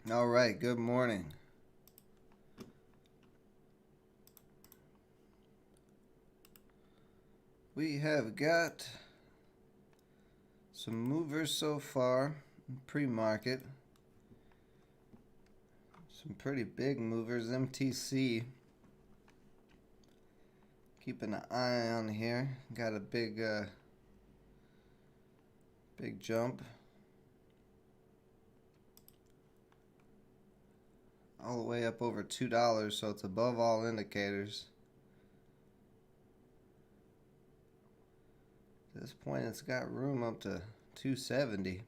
All right, good morning. We have got some movers so far in pre-market. Some pretty big movers. MTC. Keeping an eye on here. Got a big jump. All the way up over $2, so it's above all indicators. At this point, it's got room up to 270.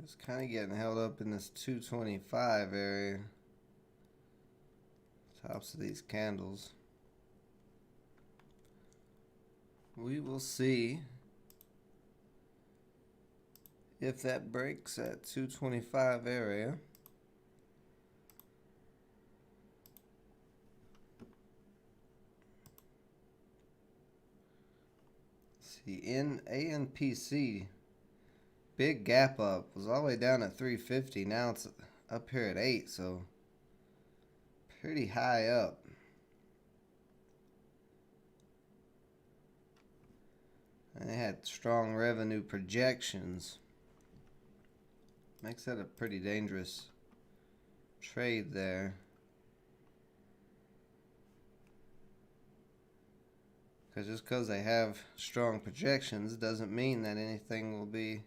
It's kind of getting held up in this 225 area. Tops of these candles. We will see if that breaks at 225 area. See, in ANPC, big gap up, was all the way down at 350. Now it's up here at 8, so pretty high up. And they had strong revenue projections. Makes that a pretty dangerous trade there. Because just because they have strong projections doesn't mean that anything will be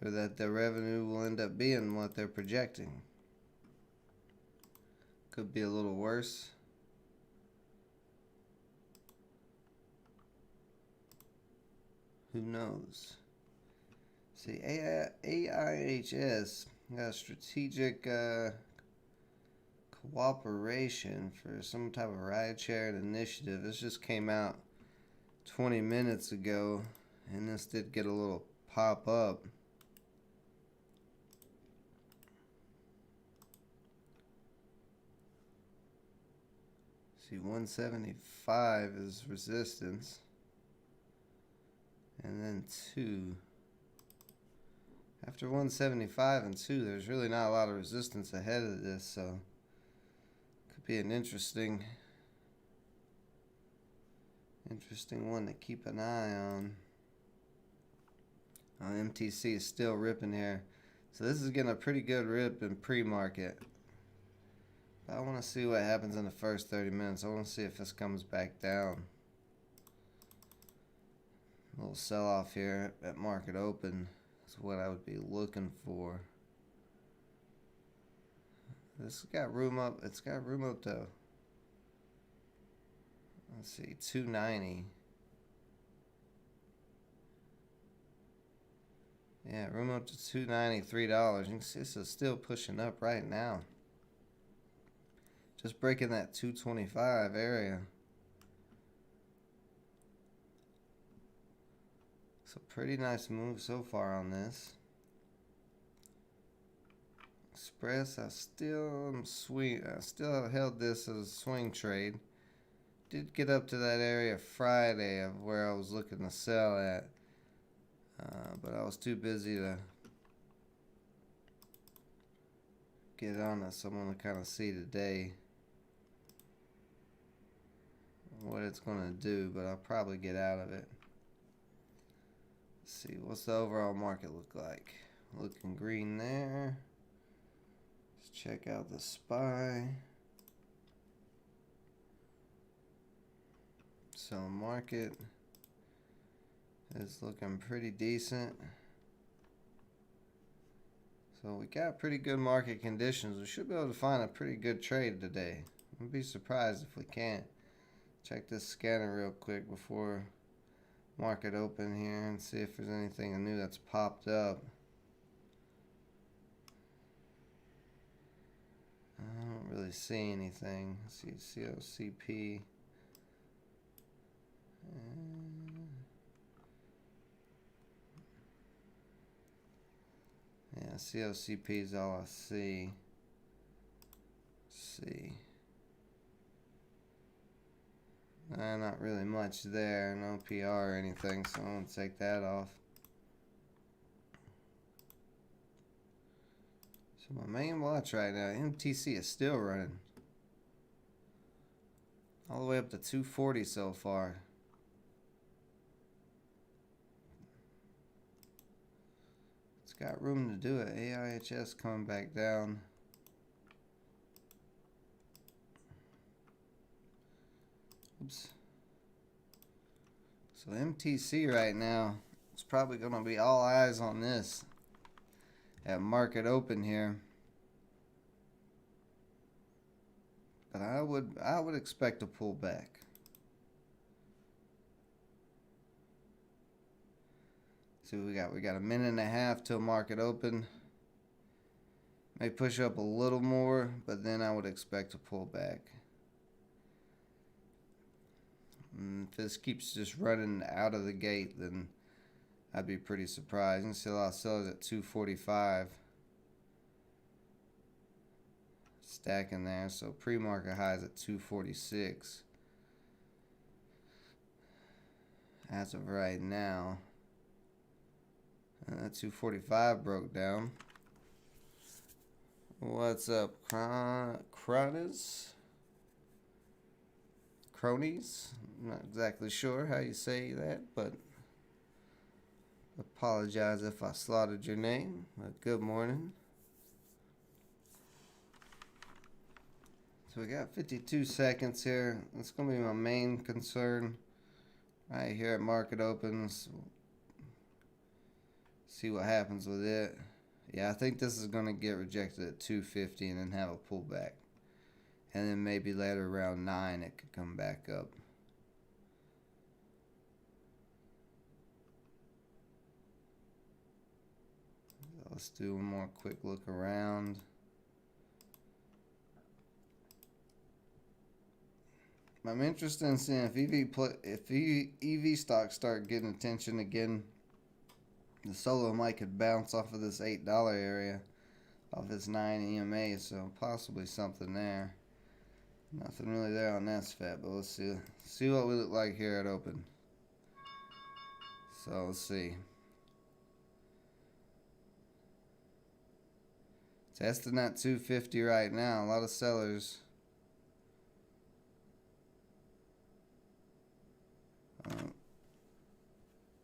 or that the revenue will end up being what they're projecting. Could be a little worse. Who knows? See, AIHS got a strategic cooperation for some type of ride-sharing initiative. This just came out 20 minutes ago, and this did get a little pop up. See, 175 is resistance. And then 2. After 175 and 2, there's really not a lot of resistance ahead of this, so could be an interesting one to keep an eye on. MTC is still ripping here. So this is getting a pretty good rip in pre-market. I want to see what happens in the first 30 minutes. I want to see if this comes back down. A little sell-off here at market open is what I would be looking for. This has got room up. It's got room up to, let's see, 290. Yeah, room up to $293. You can see this is still pushing up right now. Just breaking that 225 area. It's a pretty nice move so far on this. Express, I still held this as a swing trade. Did get up to that area Friday of where I was looking to sell at, but I was too busy to get on it. So I'm gonna kind of see today what it's gonna do, but I'll probably get out of it. Let's see, what's the overall market look like? Looking green there. Let's check out the SPY. So market is looking pretty decent. So we got pretty good market conditions. We should be able to find a pretty good trade today. I'd be surprised if we can't. Check this scanner real quick before market open here and see if there's anything new that's popped up. I don't really see anything. Let's see COCP. Yeah, COCP is all I see. Let's see. Not really much there. No PR or anything, so I'm going to take that off. So my main watch right now, MTC is still running. All the way up to 240 so far. It's got room to do it. AIHS coming back down. Oops. So MTC right now, it's probably going to be all eyes on this at market open here. But I would expect a pullback. See what we got. We got a minute and a half till market open. May push up a little more, but then I would expect a pullback. If this keeps just running out of the gate, then I'd be pretty surprised. You can see a lot of sellers at 245. Stacking there, so pre-market highs at 246 as of right now. And that 245 broke down. What's up, cronies? I'm not exactly sure how you say that, but apologize if I slaughtered your name. But good morning. So we got 52 seconds here. That's going to be my main concern right here at market opens. See what happens with it. Yeah, I think this is going to get rejected at 250 and then have a pullback. And then maybe later around 9 it could come back up. Let's do one more quick look around. I'm interested in seeing if EV stocks start getting attention again. The solo mic could bounce off of this $8 area, off this 9 EMA, so possibly something there. Nothing really there on SFAT, but let's see what we look like here at open. So let's see. Testing that 250 right now. A lot of sellers.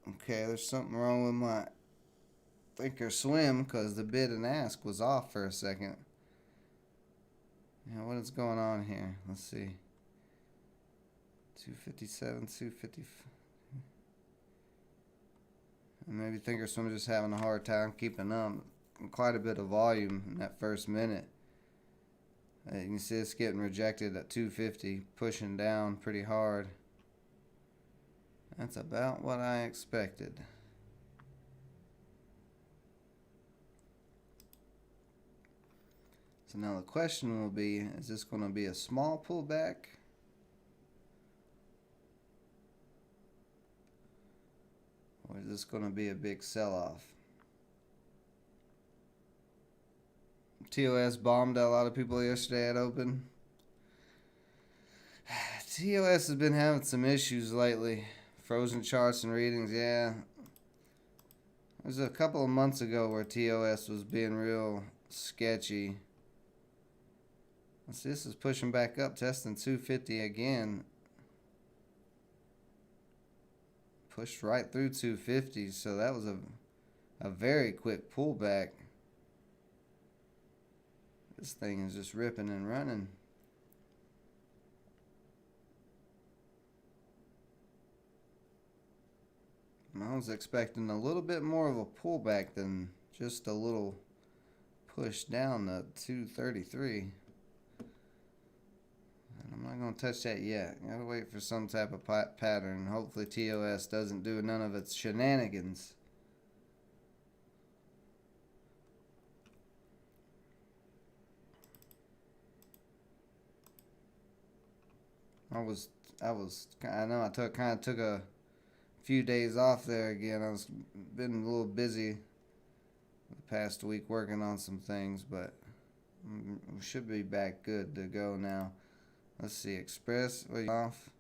Okay, there's something wrong with my Thinkorswim because the bid and ask was off for a second. Yeah, what is going on here? Let's see. 257, 250. Maybe Thinkorswim just having a hard time keeping up. Quite a bit of volume in that first minute. You can see it's getting rejected at 250, pushing down pretty hard. That's about what I expected. So now the question will be, is this going to be a small pullback? Or is this going to be a big sell-off? TOS bombed out a lot of people yesterday at open. TOS has been having some issues lately. Frozen charts and readings, yeah. It was a couple of months ago where TOS was being real sketchy. Let's see, this is pushing back up, testing 250 again. Pushed right through 250, so that was a very quick pullback. This thing is just ripping and running. I was expecting a little bit more of a pullback than just a little push down to 233. And I'm not going to touch that yet. Gotta wait for some type of pattern. Hopefully TOS doesn't do none of its shenanigans. I know I kind of took a few days off there again. I was been a little busy the past week working on some things, but we should be back good to go now. Let's see, Express off.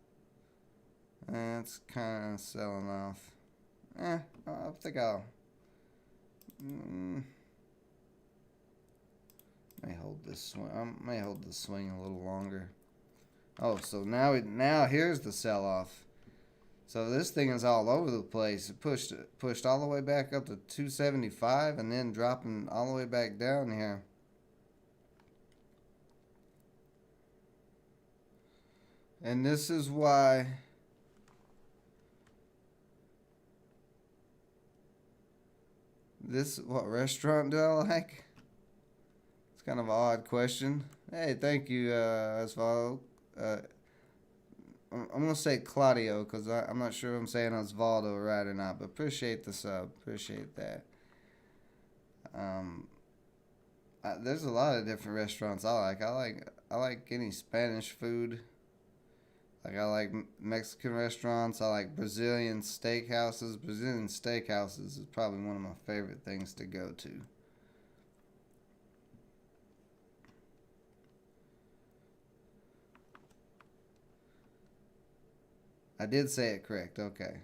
It's kind of selling off. I think I'll may hold this swing. I may hold the swing a little longer. Oh, so now here's the sell-off. So this thing is all over the place. It pushed all the way back up to 275 and then dropping all the way back down here. And this is why what restaurant do I like? It's kind of an odd question. Hey, thank you, Osvaldo. I'm going to say Claudio because I'm not sure if I'm saying Osvaldo right or not, but appreciate the sub. Appreciate that. There's a lot of different restaurants I like. I like any Spanish food. Like I like Mexican restaurants. I like Brazilian steakhouses. Brazilian steakhouses is probably one of my favorite things to go to. I did say it correct. Okay.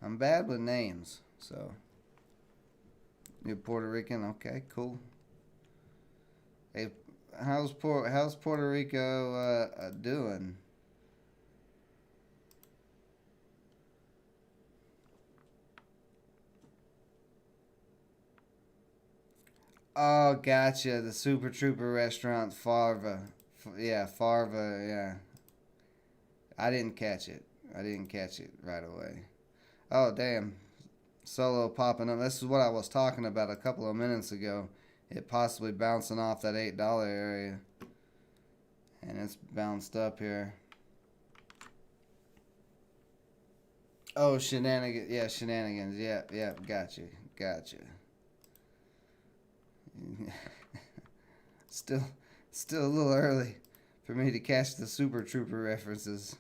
I'm bad with names, so. You're Puerto Rican? Okay, cool. Hey, how's Puerto Rico doing? Oh, gotcha. The Super Trooper restaurant, Farva. Yeah, Farva. Yeah, I didn't catch it. I didn't catch it right away. Oh, damn. Solo popping up. This is what I was talking about a couple of minutes ago. It possibly bouncing off that $8 area. And it's bounced up here. Oh, shenanigans. Yeah, shenanigans. Yeah, gotcha. still, still a little early for me to catch the Super Trooper references.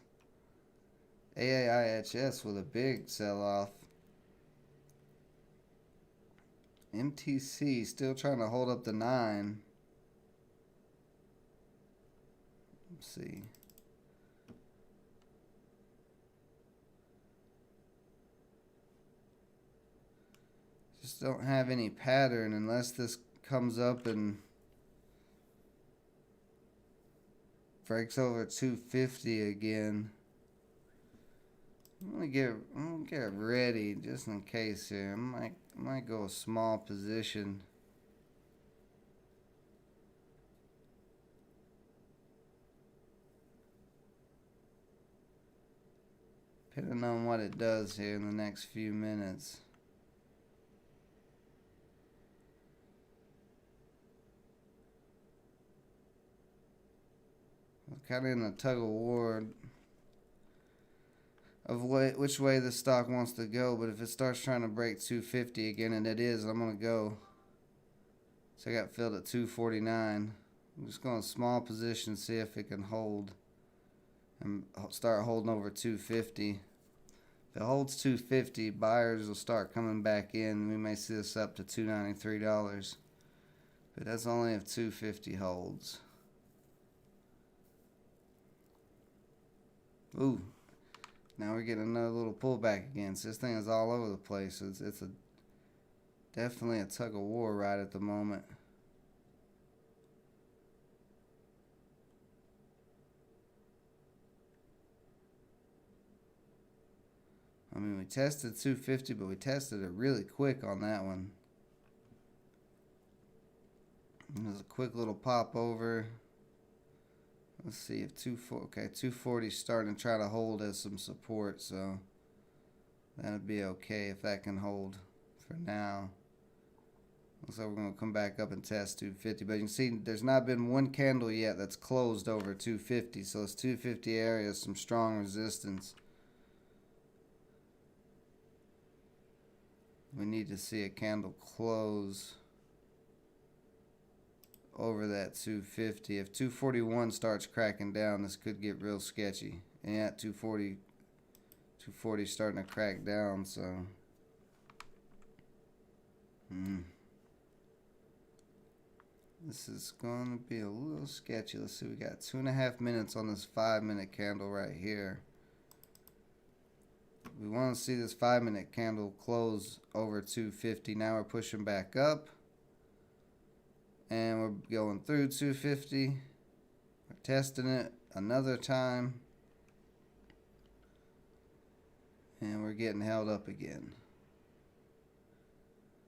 AAIHS with a big sell-off. MTC still trying to hold up the 9. Let's see. Just don't have any pattern unless this comes up and breaks over 250 again. I'm gonna get ready just in case here. I might go a small position. Depending on what it does here in the next few minutes. I'm kind of in a tug of war of which way the stock wants to go, but if it starts trying to break 250 again, and it is, I'm going to go. So I got filled at 249. I'm just going to small position, see if it can hold and start holding over 250. If it holds 250, buyers will start coming back in. We may see this up to $293. But that's only if 250 holds. Ooh. Now we're getting another little pullback again. So this thing is all over the place. It's definitely a tug of war right at the moment. I mean, we tested 250, but we tested it really quick on that one. There's a quick little pop over. Let's see if 240 is starting to try to hold as some support, so that'd be okay if that can hold for now. Looks like we're going to come back up and test 250, but you can see there's not been one candle yet that's closed over 250, so this 250 area is some strong resistance. We need to see a candle close over that 250. If 241 starts cracking down, this could get real sketchy. And yeah, 240 starting to crack down, so This is going to be a little sketchy. Let's see, we got 2.5 minutes on this 5-minute candle right here. We want to see this 5-minute candle close over 250. Now we're pushing back up. And we're going through 250. We're testing it another time. And we're getting held up again.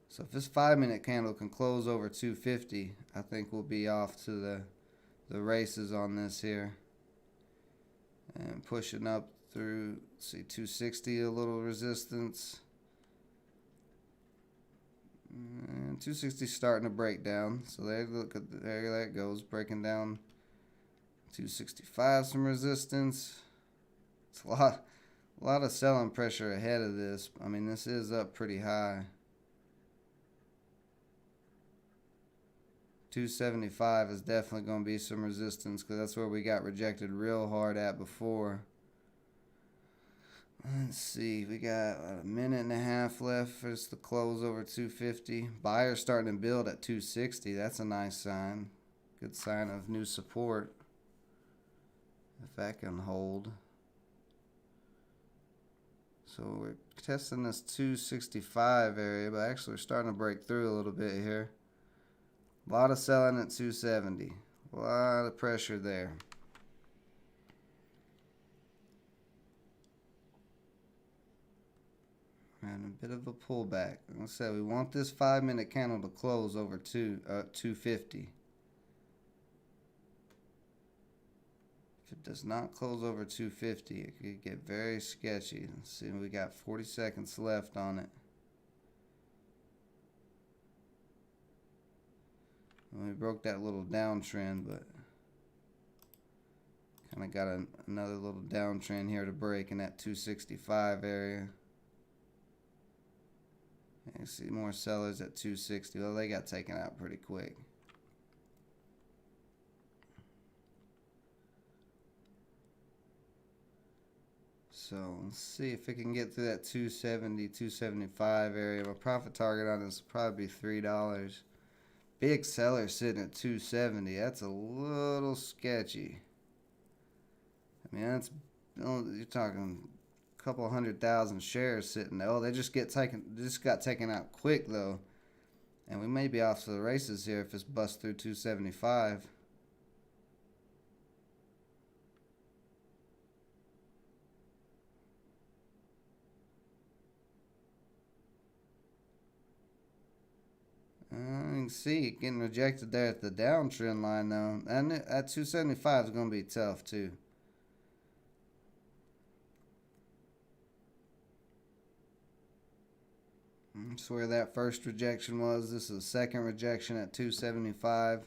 So if this 5-minute candle can close over 250, I think we'll be off to the races on this here. And pushing up through, see, 260, a little resistance. And 260 starting to break down. So there, look at there that goes, breaking down. 265, some resistance. It's a lot of selling pressure ahead of this. I mean, this is up pretty high. 275 is definitely going to be some resistance because that's where we got rejected real hard at before. Let's see, we got a minute and a half left for us to close over 250. Buyers starting to build at 260. That's a nice sign. Good sign of new support. If that can hold. So we're testing this 265 area, but actually we're starting to break through a little bit here. A lot of selling at 270. A lot of pressure there. And a bit of a pullback. Like I said, we want this 5-minute candle to close over 250. If it does not close over 250, it could get very sketchy. Let's see, we got 40 seconds left on it. We broke that little downtrend, but kind of got another little downtrend here to break in that 265 area. You see more sellers at 260. Well, they got taken out pretty quick. So let's see if it can get through that 270, 275 area. My profit target on this will probably be $3. Big seller sitting at 270. That's a little sketchy. I mean, that's, you're talking a couple 100,000 shares sitting there. Oh, they just got taken out quick though, and we may be off to the races here if it's bust through 275. You can see it getting rejected there at the downtrend line though. And at 275 is going to be tough too. That's where that first rejection was. This is the second rejection at 275.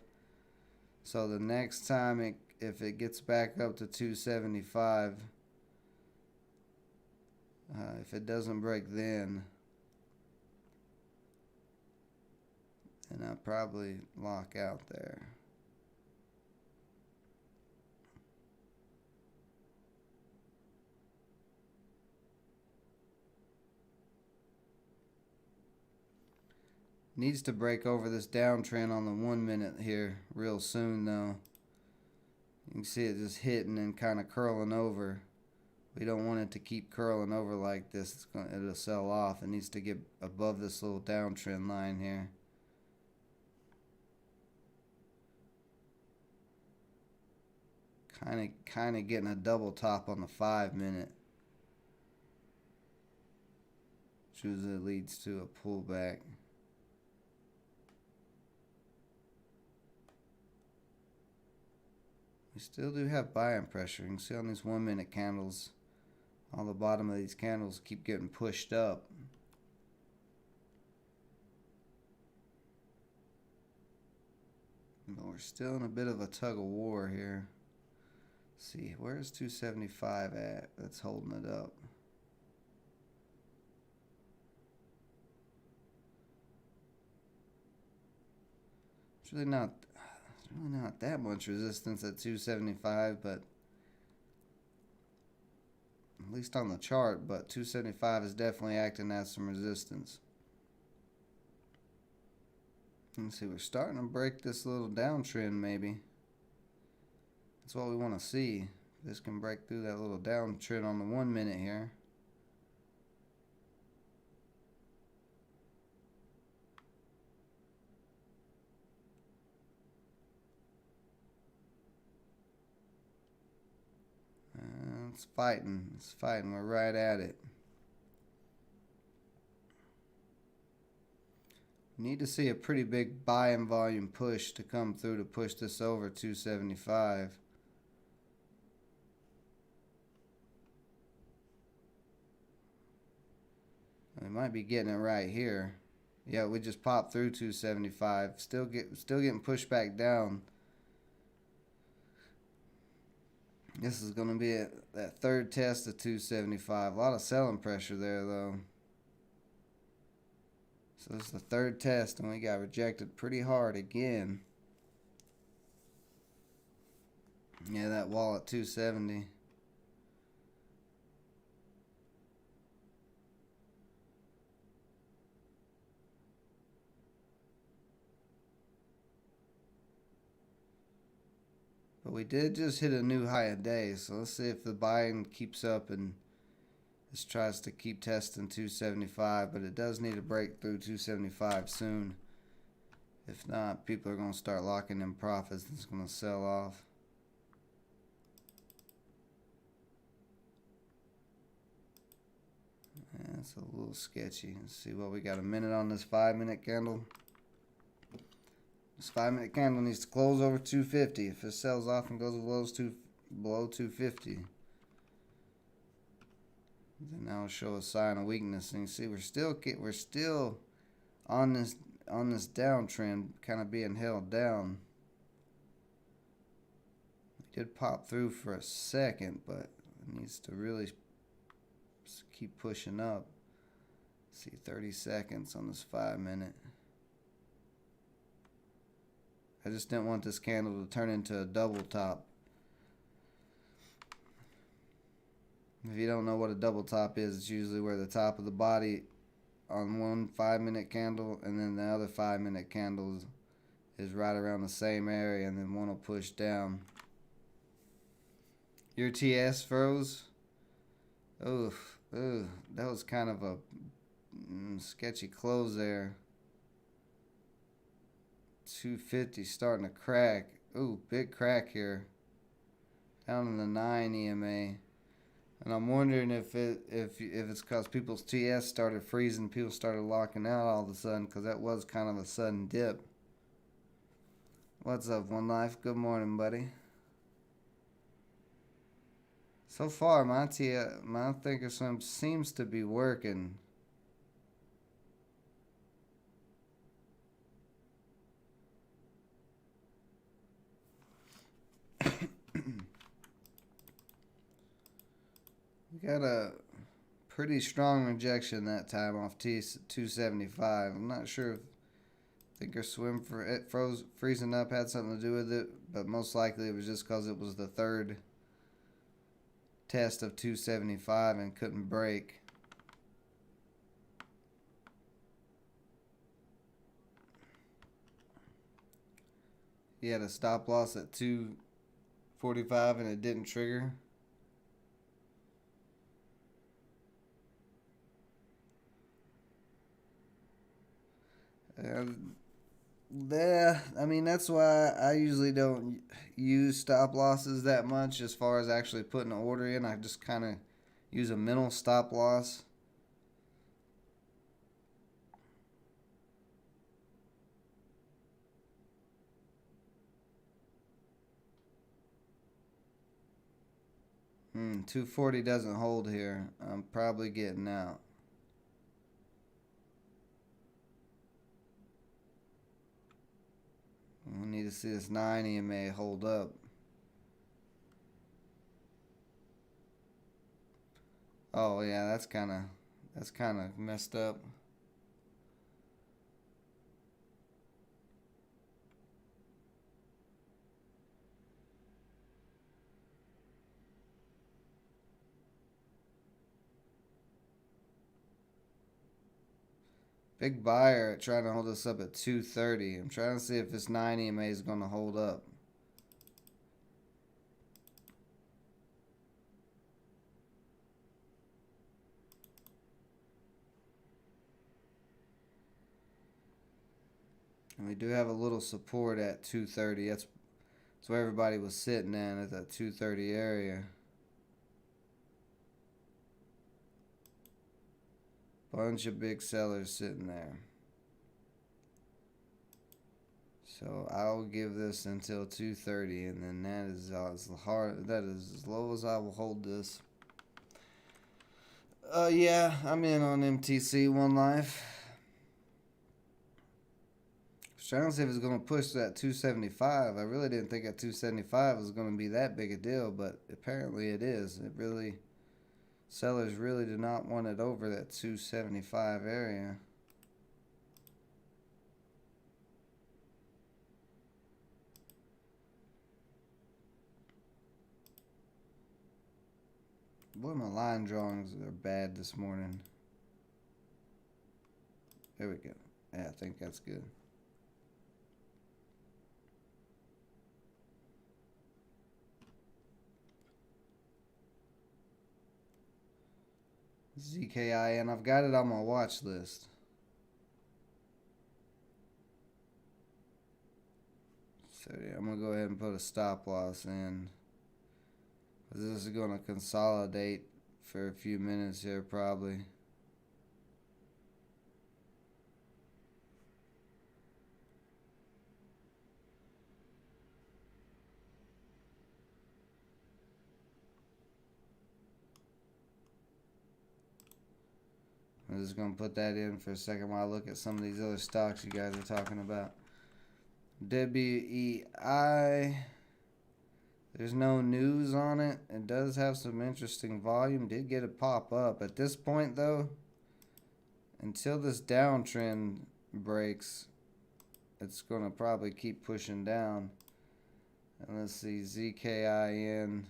So the next time if it gets back up to 275, if it doesn't break then I'll probably lock out there. Needs to break over this downtrend on the 1 minute here real soon though. You can see it just hitting and kind of curling over. We don't want it to keep curling over like this. It'll sell off. It needs to get above this little downtrend line here. Kind of getting a double top on the 5 minute. Which usually leads to a pullback. We still do have buying pressure. You can see on these 1 minute candles, all the bottom of these candles keep getting pushed up. But we're still in a bit of a tug of war here. Let's see, where's 275 at? That's holding it up. It's really not that much resistance at 275, but at least on the chart, but 275 is definitely acting as some resistance. Let's see, we're starting to break this little downtrend maybe. That's what we want to see. This can break through that little downtrend on the 1 minute here. It's fighting. It's fighting. We're right at it. Need to see a pretty big buy-in volume push to come through to push this over 275. We might be getting it right here. Yeah, we just popped through 275. Still getting pushed back down. This is going to be that third test of 275. A lot of selling pressure there, though. So this is the third test, and we got rejected pretty hard again. Yeah, that wall at 270. But we did just hit a new high a day, so let's see if the buying keeps up and this tries to keep testing 275, but it does need to break through 275 soon. If not, people are going to start locking in profits and it's going to sell off. That's a little sketchy. Let's see what we got. A minute on this 5-minute candle. This 5-minute candle needs to close over 250. If it sells off and goes below 250, then that'll show a sign of weakness. And you see, we're still on this downtrend, kind of being held down. It did pop through for a second, but it needs to really keep pushing up. Let's see, 30 seconds on this 5-minute. I just didn't want this candle to turn into a double top. If you don't know what a double top is, it's usually where the top of the body on one 5-minute candle and then the other 5-minute candle is right around the same area, and then one will push down. Your TS froze? Oof, that was kind of a sketchy close there. 250 starting to crack. Ooh, big crack here. Down in the 9 EMA. And I'm wondering if it's because people's TS started freezing, people started locking out all of a sudden, because that was kind of a sudden dip. What's up, One Life? Good morning, buddy. So far, my thinkorswim seems to be working. We got a pretty strong rejection that time off T275. I'm not sure if thinkorswim for it freezing up had something to do with it, but most likely it was just because it was the third test of 275 and couldn't break. He had a stop loss at 245 and it didn't trigger. I mean, that's why I usually don't use stop losses that much as far as actually putting an order in. I just kind of use a mental stop loss. Hmm, 240 doesn't hold here. I'm probably getting out. We need to see this 9 EMA hold up. Oh yeah, that's kind of messed up. Big buyer trying to hold us up at 230. I'm trying to see if this 9 EMA is going to hold up. And we do have a little support at 230. That's where everybody was sitting at that 230 area. Bunch of big sellers sitting there. So I'll give this until 230, and then that is as low as I will hold this. Yeah, I'm in on MTC One Life. Trying to see if it's going to push that 275. I really didn't think that 275 was going to be that big a deal, but apparently it is. Sellers really do not want it over that 275 area. Boy, my line drawings are bad this morning. There we go. Yeah, I think that's good. ZKIN, I've got it on my watch list. So yeah, I'm going to go ahead and put a stop loss in. This is going to consolidate for a few minutes here probably. I'm just going to put that in for a second while I look at some of these other stocks you guys are talking about. WEI, there's no news on it. It does have some interesting volume. Did get a pop up. At this point, though, until this downtrend breaks, it's going to probably keep pushing down. And let's see, ZKIN.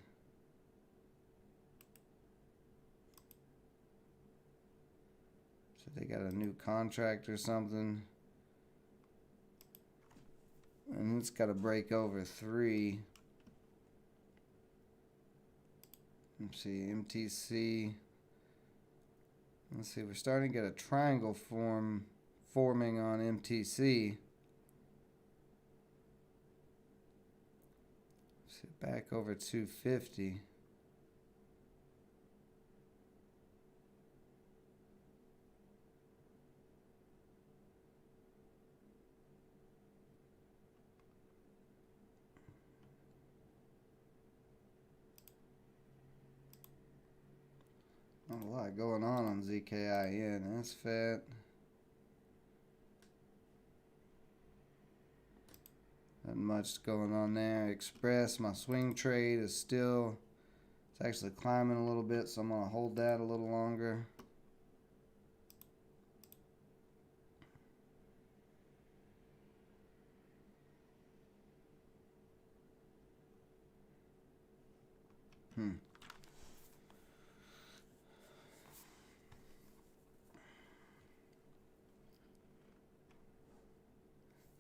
So they got a new contract or something. And it's got to break over 3. Let's see, MTC. Let's see, we're starting to get a triangle forming on MTC. Let's see, back over 250. Not a lot going on ZKIN. That's fat. Not much going on there. Express, my swing trade is still, it's actually climbing a little bit, so I'm going to hold that a little longer.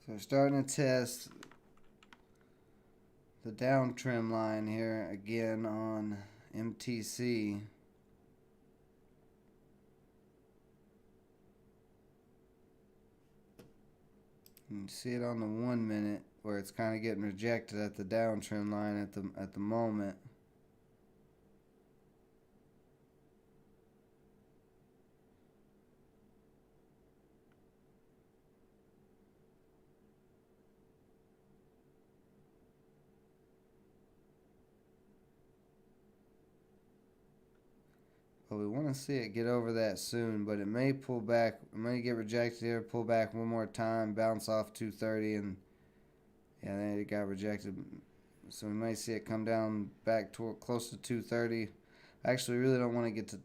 So we're starting to test the downtrend line here again on MTC. You can see it on the 1 minute where it's kind of getting rejected at the downtrend line at the moment. But we want to see it get over that soon, but it may pull back. It may get rejected here, pull back one more time, bounce off 230, and yeah, then it got rejected. So we may see it come down back toward close to 230. I actually really don't want to get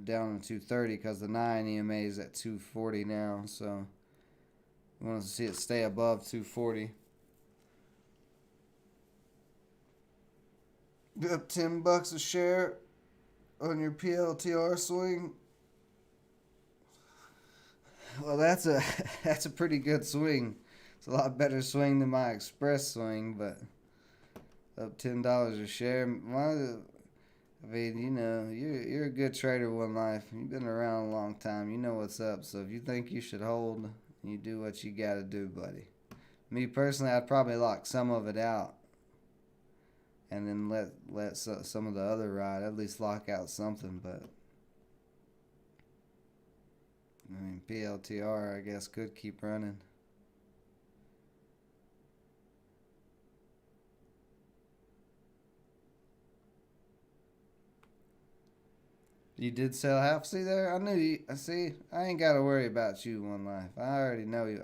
down to 230 because the 9 EMA is at 240 now. So we want to see it stay above 240. Up $10 a share on your PLTR swing. Well, that's a that's a pretty good swing. It's a lot better swing than my express swing, but up $10 a share. I mean, you're a good trader one life. You've been around a long time. You know what's up. So if you think you should hold, you do what you got to do, buddy. Me personally, I'd probably lock some of it out, and then let some of the other ride. At least lock out something. But I mean, PLTR, I guess, could keep running. You did sell half. See there, I knew you. I see. I ain't got to worry about you one life. I already know you.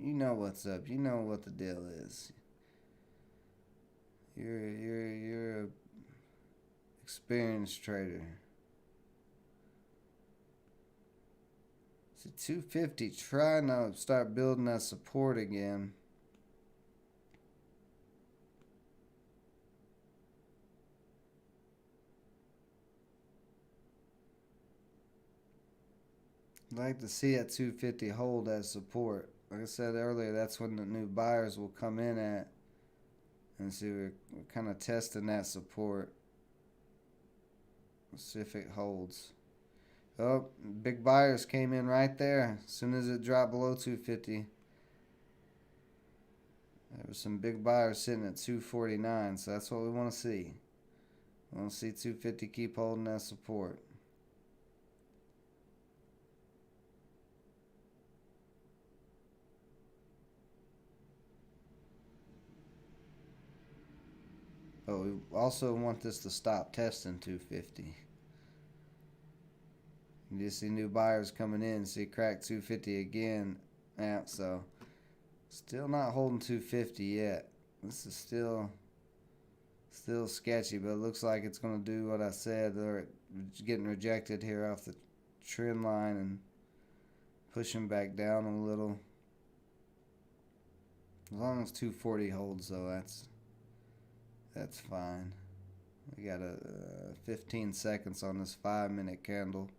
You know what's up. You know what the deal is. You're a experienced trader. See 250. Trying to start building that support again. I'd like to see at 250 hold as support. Like I said earlier, that's when the new buyers will come in at. And see, we're kind of testing that support. Let's see if it holds. Oh, big buyers came in right there. As soon as it dropped below 250. There was some big buyers sitting at 249, so that's what we want to see. We want to see 250 keep holding that support. But we also want this to stop testing 250. You just see new buyers coming in. See, crack 250 again. Yeah, so still not holding 250 yet. This is still sketchy, but it looks like it's going to do what I said. They're getting rejected here off the trend line and pushing back down a little. As long as 240 holds, though, that's fine. We got 15 seconds on this 5-minute candle.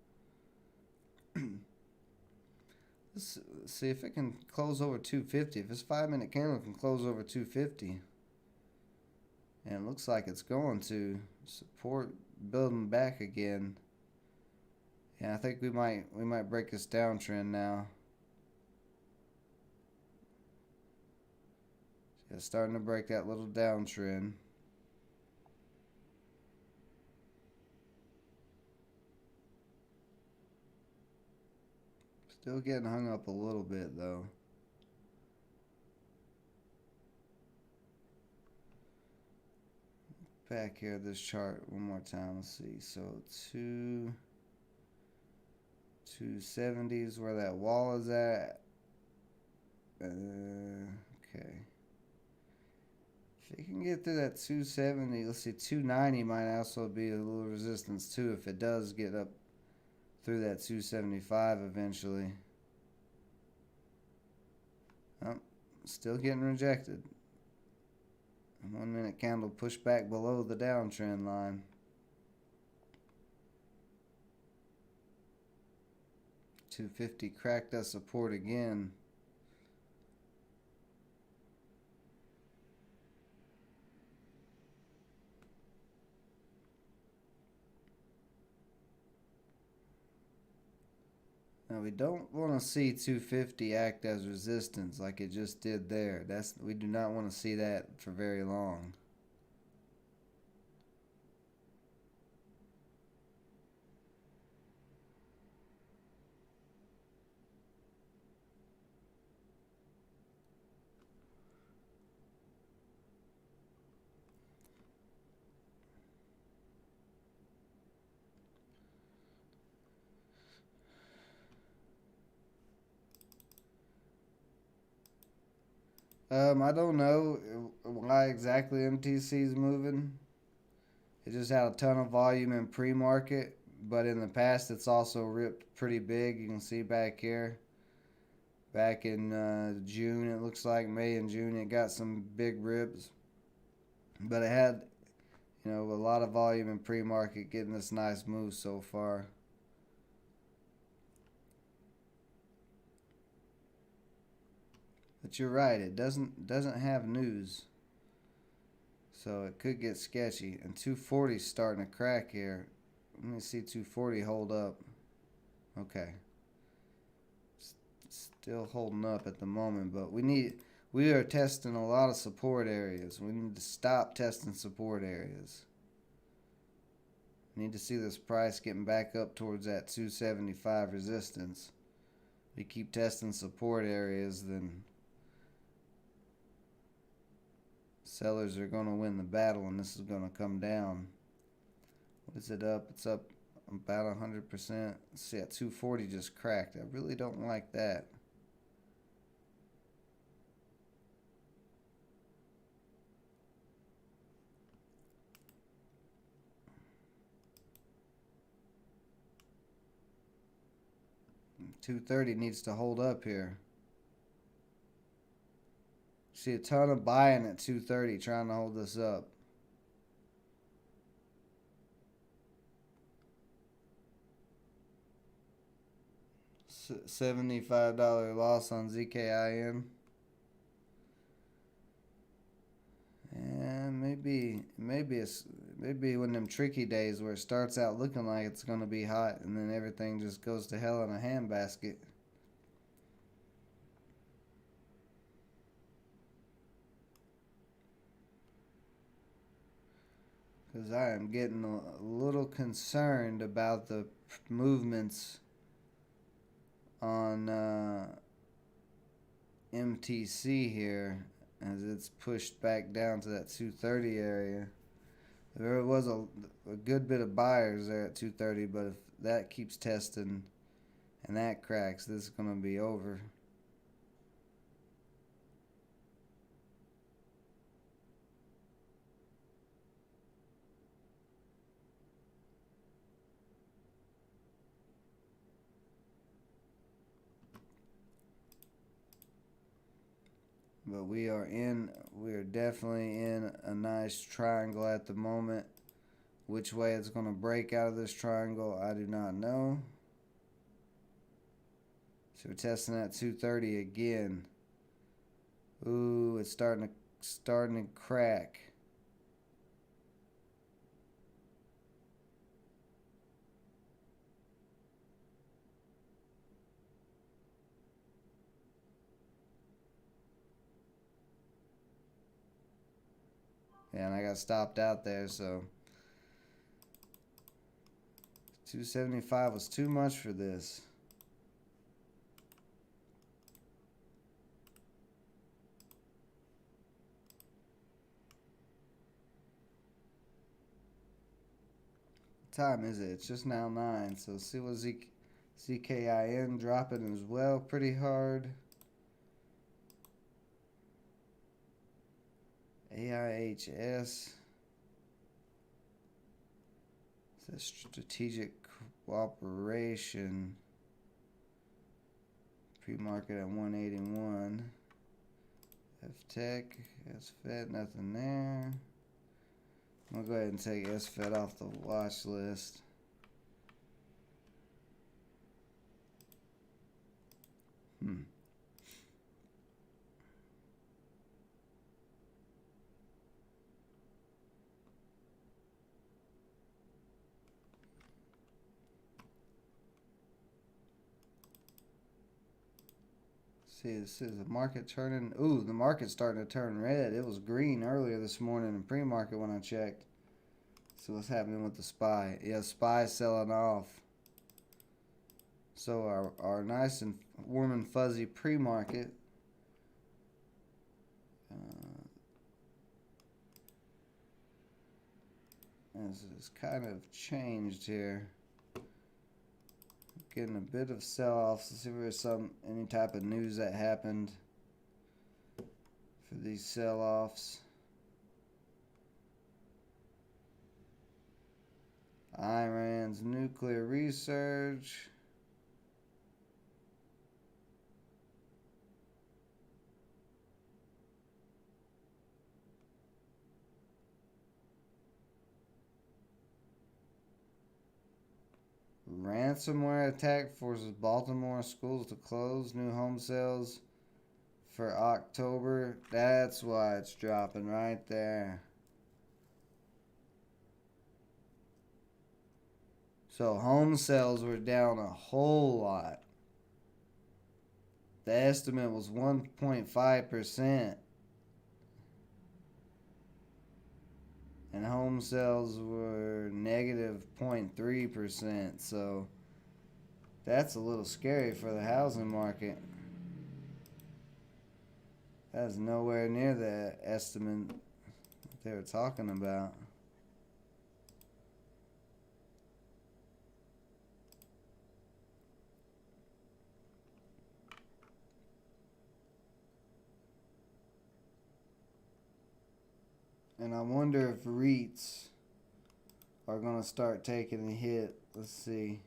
Let's see if it can close over 250. If this 5-minute candle can close over 250, and it looks like it's going to support building back again. Yeah, I think we might break this downtrend now. Yeah, starting to break that little downtrend. Still getting hung up a little bit though. Back here this chart one more time. Let's see. So 270 is where that wall is at. Okay. If it can get through that 270, let's see, 290 might also be a little resistance too if it does get up through that 275 eventually. Oh, still getting rejected. 1-minute candle pushed back below the downtrend line. $250 cracked that support again. Now we don't want to see 250 act as resistance like it just did there. We do not want to see that for very long. I don't know why exactly MTC is moving. It just had a ton of volume in pre-market, but in the past it's also ripped pretty big. You can see back here. Back in June, it looks like May and June, it got some big rips, but it had, a lot of volume in pre-market, getting this nice move so far. But you're right, it doesn't have news. So it could get sketchy. And 240 is starting to crack here. Let me see 240 hold up. Okay. Still holding up at the moment, but we are testing a lot of support areas. We need to stop testing support areas. Need to see this price getting back up towards that 275 resistance. We keep testing support areas, then sellers are going to win the battle and this is going to come down. What is it up? It's up about 100%. Let's see, at 240 just cracked. I really don't like that. $230 needs to hold up here. See a ton of buying at 230 trying to hold this up. $75 loss on ZKIN. And maybe one of them tricky days where it starts out looking like it's going to be hot and then everything just goes to hell in a handbasket. Because I am getting a little concerned about the movements on MTC here as it's pushed back down to that 230 area. There was a good bit of buyers there at 230, but if that keeps testing and that cracks, this is going to be over. But we are definitely in a nice triangle at the moment. Which way it's going to break out of this triangle, I do not know. So we're testing at 230 again. Ooh, it's starting to crack. Yeah, and I got stopped out there, so 275 was too much for this. What time is it? It's just now 9, so see what ZKIN dropping as well pretty hard. AIHS says strategic cooperation. Pre-market at 181. FTech, SFED, nothing there. I'm gonna go ahead and take SFED off the watch list. See, this is the market turning. Ooh, the market's starting to turn red. It was green earlier this morning in pre-market when I checked. So what's happening with the SPY? Yeah, SPY selling off. So our nice and warm and fuzzy pre-market has kind of changed here. Getting a bit of sell-offs. Let's see if there's any type of news that happened for these sell-offs. Iran's nuclear research. Ransomware attack forces Baltimore schools to close. New home sales for October. That's why it's dropping right there. So home sales were down a whole lot. The estimate was 1.5%. And home sales were negative 0.3%. So that's a little scary for the housing market. That's nowhere near the estimate they were talking about. And I wonder if REITs are going to start taking a hit. Let's see.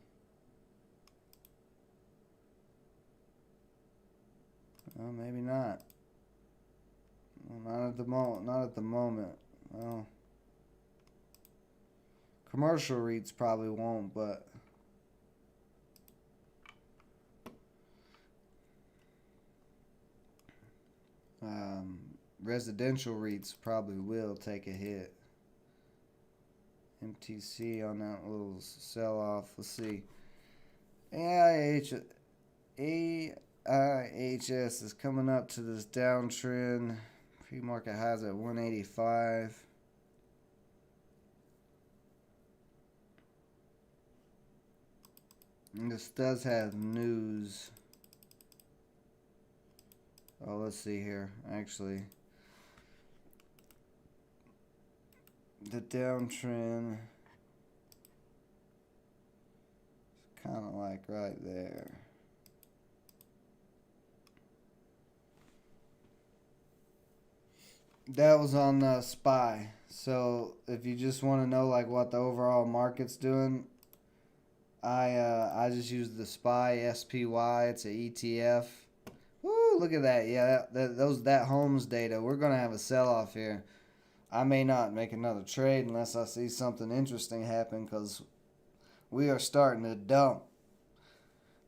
Well, maybe not. Well, not at the moment. Not at the moment. Well, commercial REITs probably won't, but residential REITs probably will take a hit. MTC on that little sell-off. Let's see. AIHS is coming up to this downtrend. Pre-market highs at 185. And this does have news. Oh, let's see here. Actually, the downtrend is kind of like right there. That was on SPY. So if you just want to know like what the overall market's doing, I just use the SPY. It's a ETF. Woo! Look at that. Yeah, that homes data. We're gonna have a sell off here. I may not make another trade unless I see something interesting happen because we are starting to dump.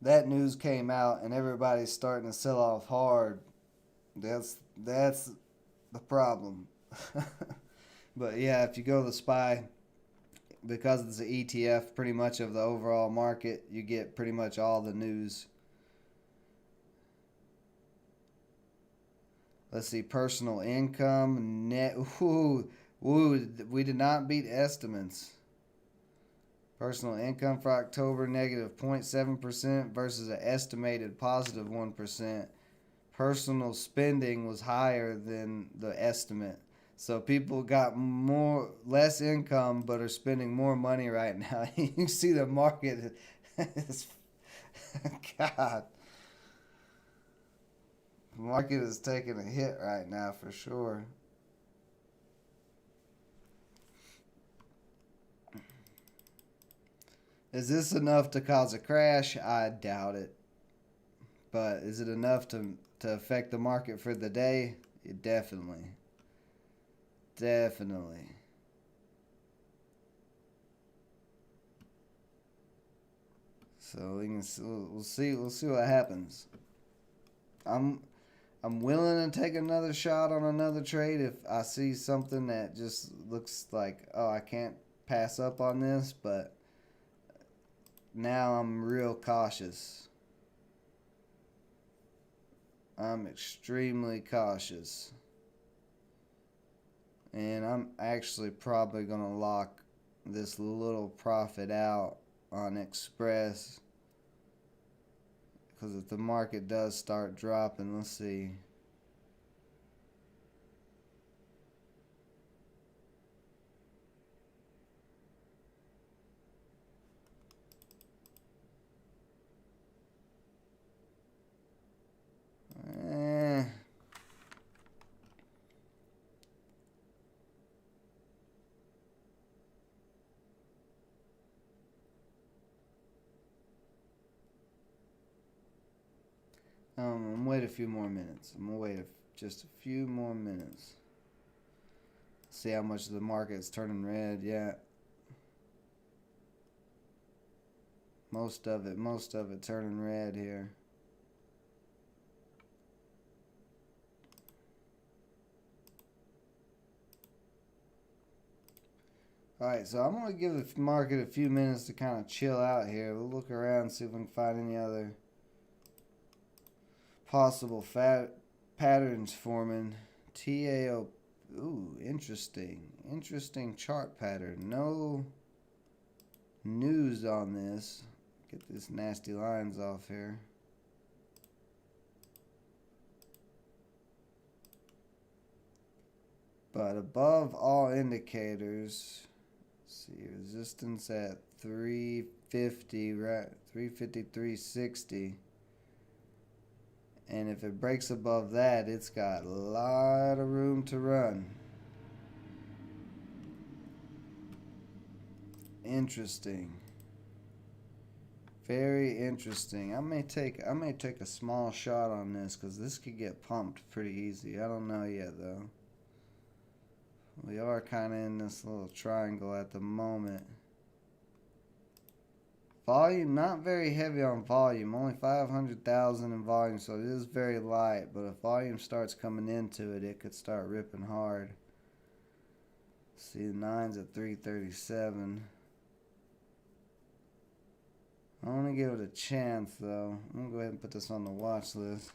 That news came out and everybody's starting to sell off hard. That's the problem. But yeah, if you go to the SPY, because it's an ETF, pretty much of the overall market, you get pretty much all the news. Let's see, personal income, net. Ooh, we did not beat estimates. Personal income for October, negative 0.7% versus an estimated positive 1%. Personal spending was higher than the estimate. So people got less income but are spending more money right now. You see the market is God. The market is taking a hit right now for sure. Is this enough to cause a crash? I doubt it. But is it enough to affect the market for the day? Definitely. Definitely. So we'll see what happens. I'm willing to take another shot on another trade if I see something that just looks like, oh, I can't pass up on this, but now I'm real cautious. I'm extremely cautious. And I'm actually probably going to lock this little profit out on Express. Because if the market does start dropping, let's see. I'm gonna wait a few more minutes. I'm gonna wait just a few more minutes. See how much the market's turning red. Yeah, most of it turning red here. Alright, so I'm going to give the market a few minutes to kind of chill out here. We'll look around and see if we can find any other possible patterns forming. TAO. Ooh, interesting. Interesting chart pattern. No news on this. Get these nasty lines off here. But above all indicators, see, resistance at 350, right? 350, 360. And if it breaks above that, it's got a lot of room to run. Interesting. Very interesting. I may take a small shot on this because this could get pumped pretty easy. I don't know yet though. We are kind of in this little triangle at the moment. Volume, not very heavy on volume. Only 500,000 in volume, so it is very light. But if volume starts coming into it, it could start ripping hard. See, the 9's at 337. I want to give it a chance, though. I'm going to go ahead and put this on the watch list.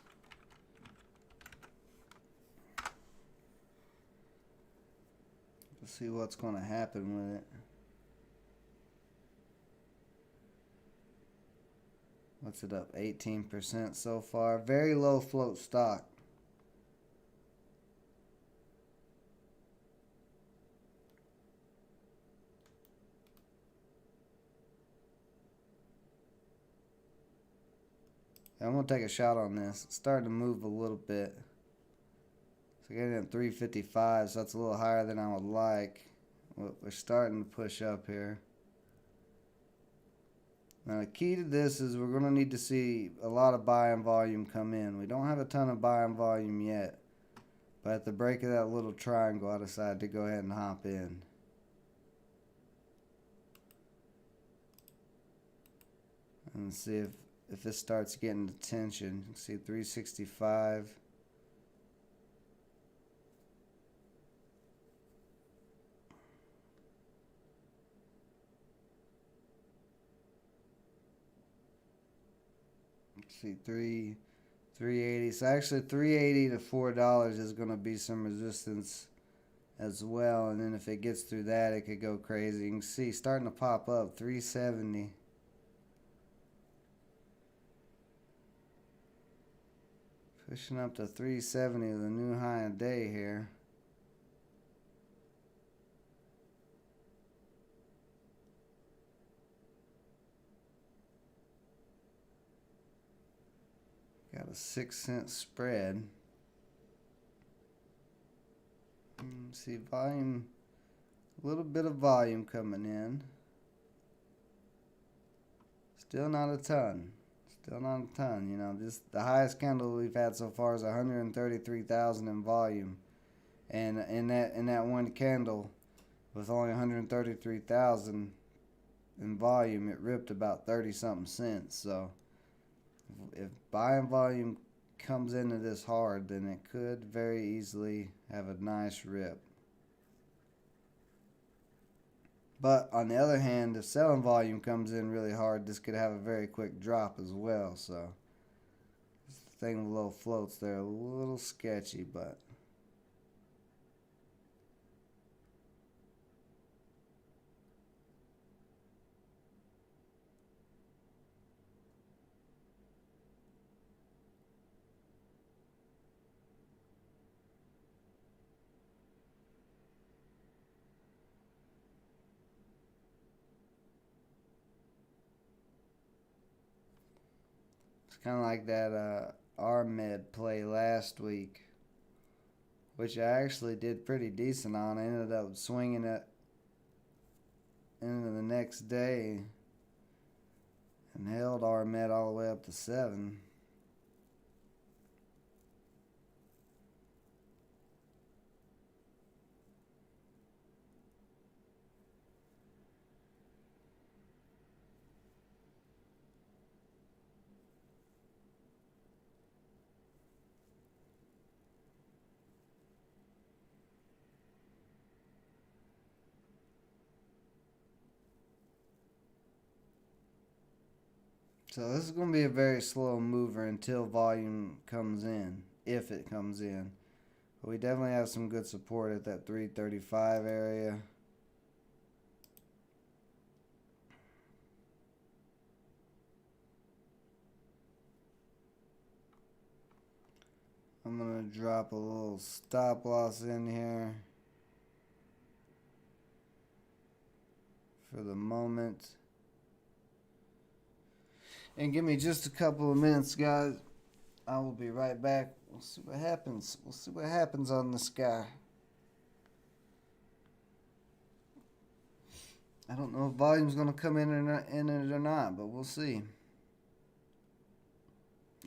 Let's see what's going to happen with it. What's it up? 18% so far. Very low float stock. I'm going to take a shot on this. It's starting to move a little bit. So getting at 355, so that's a little higher than I would like. We're starting to push up here. Now the key to this is we're going to need to see a lot of buying volume come in. We don't have a ton of buying volume yet. But at the break of that little triangle, I decided to go ahead and hop in. And see if this starts getting attention. You can see 365. Let's see, 380. So actually 380 to $4 is going to be some resistance as well. And then if it gets through that, it could go crazy. You can see starting to pop up 370. Pushing up to 370 with a new high of day here. Got a 6-cent spread. See volume, a little bit of volume coming in. Still not a ton. Still not a ton. You know, the highest candle we've had so far is 133,000 in volume, and in that one candle, with only 133,000 in volume, it ripped about 30-something cents. So if buying volume comes into this hard, then it could very easily have a nice rip. But on the other hand, if selling volume comes in really hard, this could have a very quick drop as well. So this thing with low floats there, a little sketchy, but kind of like that RMED play last week, which I actually did pretty decent on. I ended up swinging it into the next day and held RMED all the way up to 7. So this is going to be a very slow mover until volume comes in, if it comes in. But we definitely have some good support at that 335 area. I'm going to drop a little stop loss in here for the moment. And give me just a couple of minutes, guys. I will be right back. We'll see what happens. We'll see what happens on the sky. I don't know if volume's going to come in it or not, but we'll see.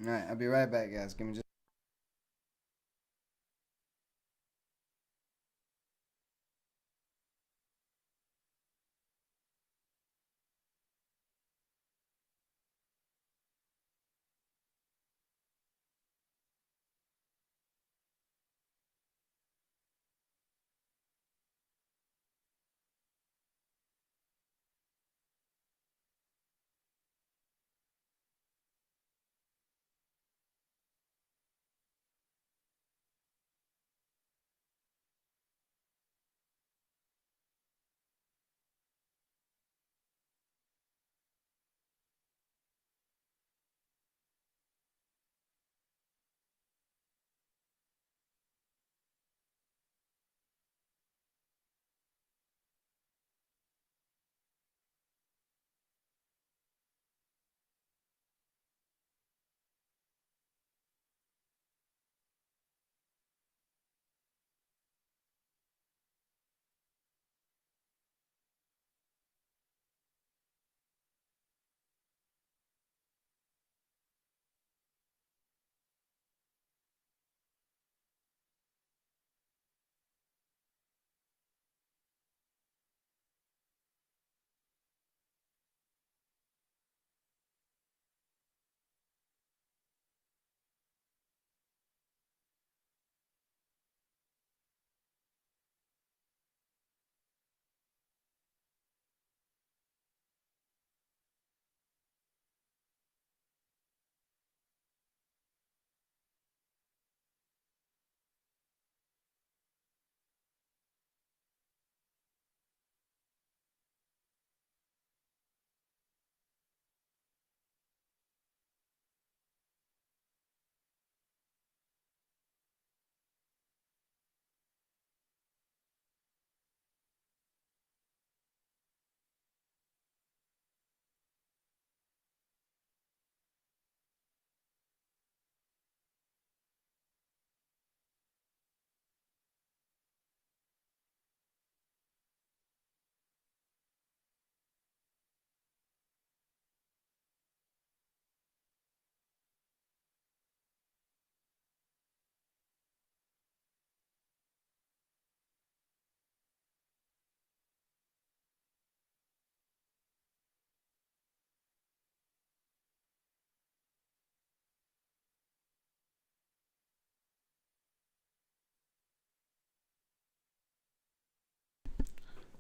Alright, I'll be right back, guys. Give me just.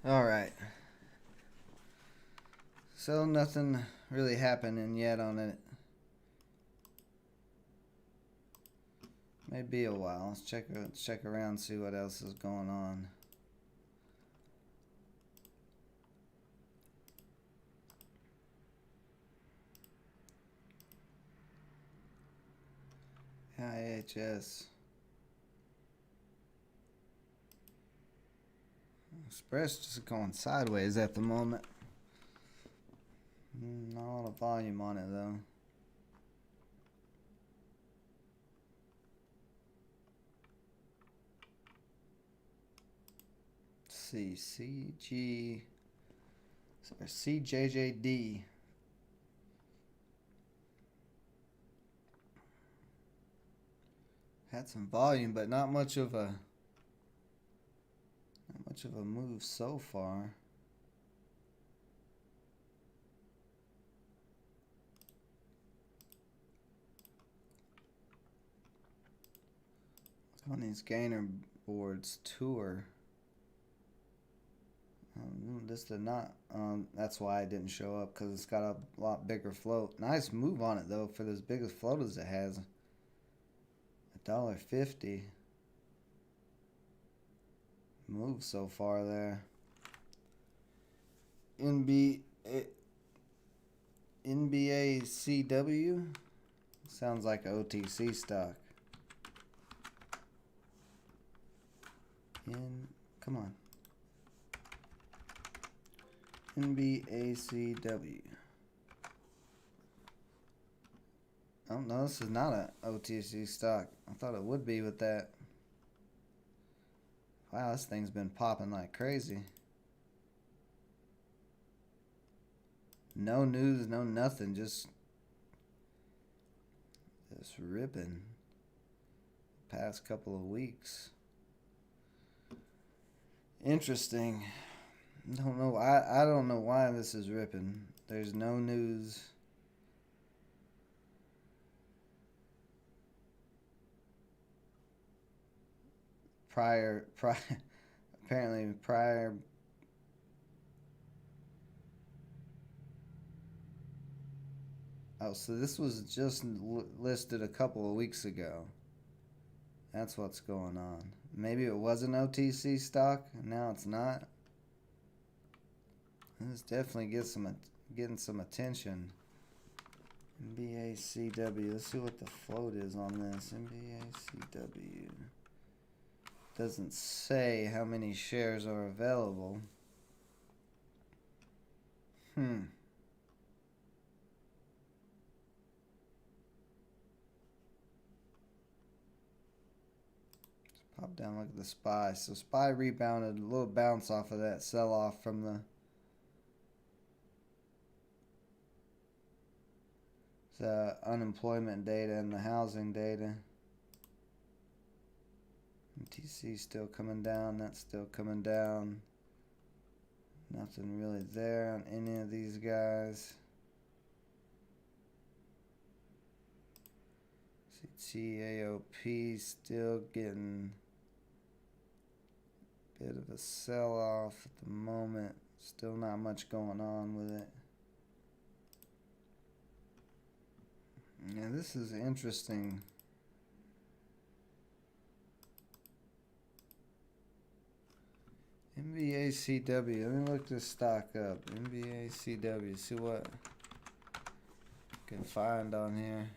Alright. So nothing really happening yet on it. Maybe a while. Let's check around, see what else is going on. IHS. Express just going sideways at the moment. Not a lot of volume on it though. Let's see, CJJD. Had some volume, but not much of a move so far. On these gainer boards tour. This did not. That's why it didn't show up, because it's got a lot bigger float. Nice move on it though for as big a float as it has. $1.50 move so far there. NBACW sounds like an OTC stock. Come on. NBACW. Oh no, this is not an OTC stock. I thought it would be with that. Wow, this thing's been popping like crazy. No news, no nothing, just ripping past couple of weeks. Interesting. Don't know. I don't know why this is ripping. There's no news. Apparently prior. Oh, so this was just listed a couple of weeks ago. That's what's going on. Maybe it was an OTC stock, and now it's not. This definitely getting some attention. NBACW. Let's see what the float is on this. NBACW. Doesn't say how many shares are available. Pop down, look at the SPY. So SPY rebounded, a little bounce off of that sell-off from the unemployment data and the housing data. MTC still coming down, that's still coming down. Nothing really there on any of these guys. CTAOP still getting a bit of a sell-off at the moment. Still not much going on with it. Yeah, this is interesting. NBACW. Let me look this stock up. NBACW. See what I can find on here.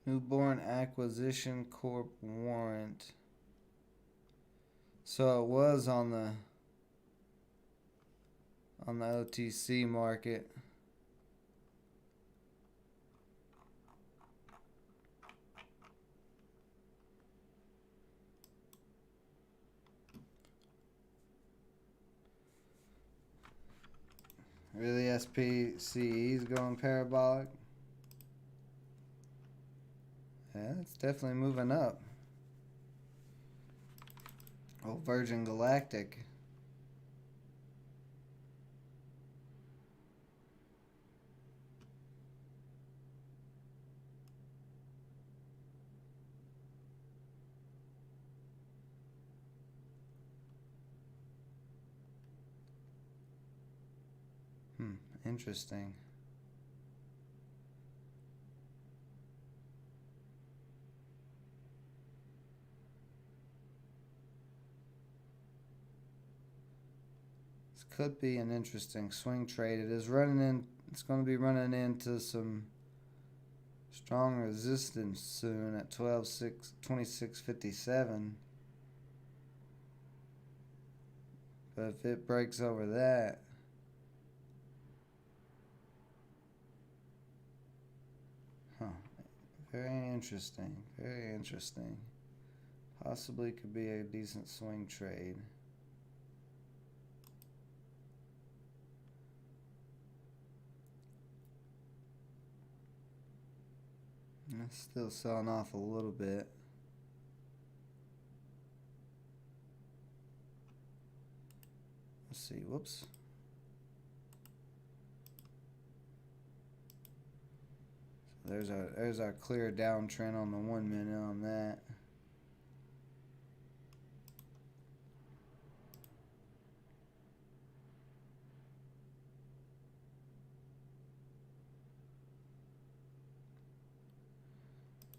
Newborn Acquisition Corp warrant. So it was on the OTC market. Really, SPCE is going parabolic? Yeah, it's definitely moving up. Oh, Virgin Galactic. Interesting. This could be an interesting swing trade. It is running in. It's going to be running into some strong resistance soon at 26.57. But if it breaks over that, very interesting. Very interesting. Possibly could be a decent swing trade. It's still selling off a little bit. Let's see. Whoops. There's our clear downtrend on the 1 minute on that.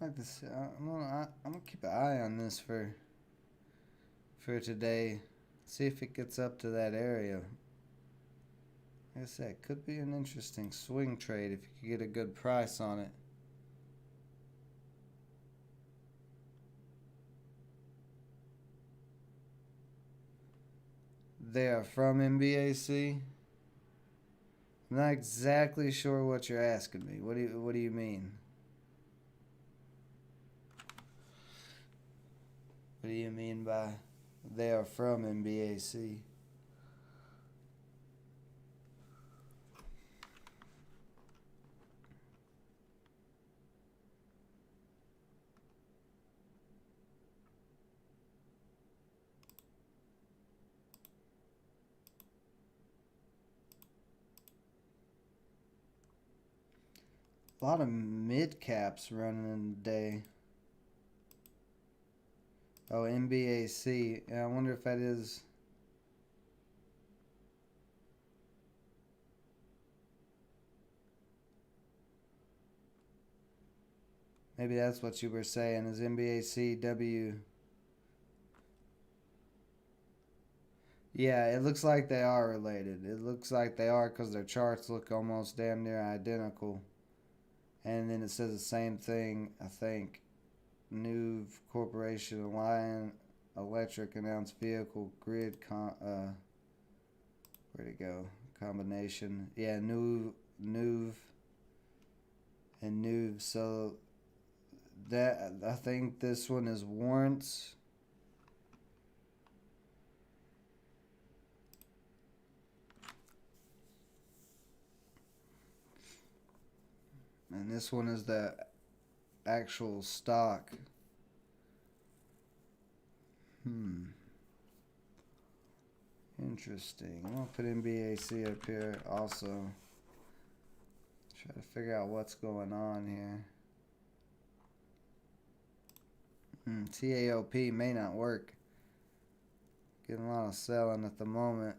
Like this, I'm gonna keep an eye on this for today. See if it gets up to that area. Like I said, could be an interesting swing trade if you could get a good price on it. They are from MBAC. I'm not exactly sure what you're asking me. What do you mean? What do you mean by they are from MBAC? A lot of mid caps running today. Oh, MBAC. Yeah, I wonder if that is. Maybe that's what you were saying. Is MBACW? Yeah, it looks like they are related. It looks like they are because their charts look almost damn near identical. And then it says the same thing, I think. New Corporation Lion Electric announced vehicle grid where'd it go? Combination. Yeah, Nuv and Nuv. So that I think this one is warrants. And this one is the actual stock. Interesting. I'm gonna put MBAC up here also. Try to figure out what's going on here. TAOP may not work. Getting a lot of selling at the moment.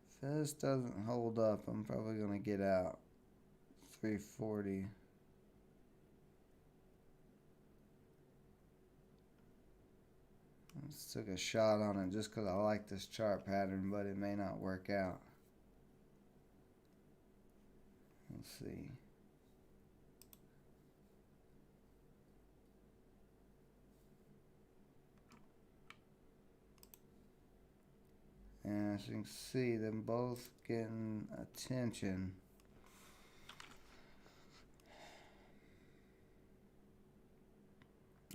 If this doesn't hold up, I'm probably going to get out. 340. Let's took a shot on it just because I like this chart pattern, but it may not work out. Let's see. And as you can see, them both getting attention.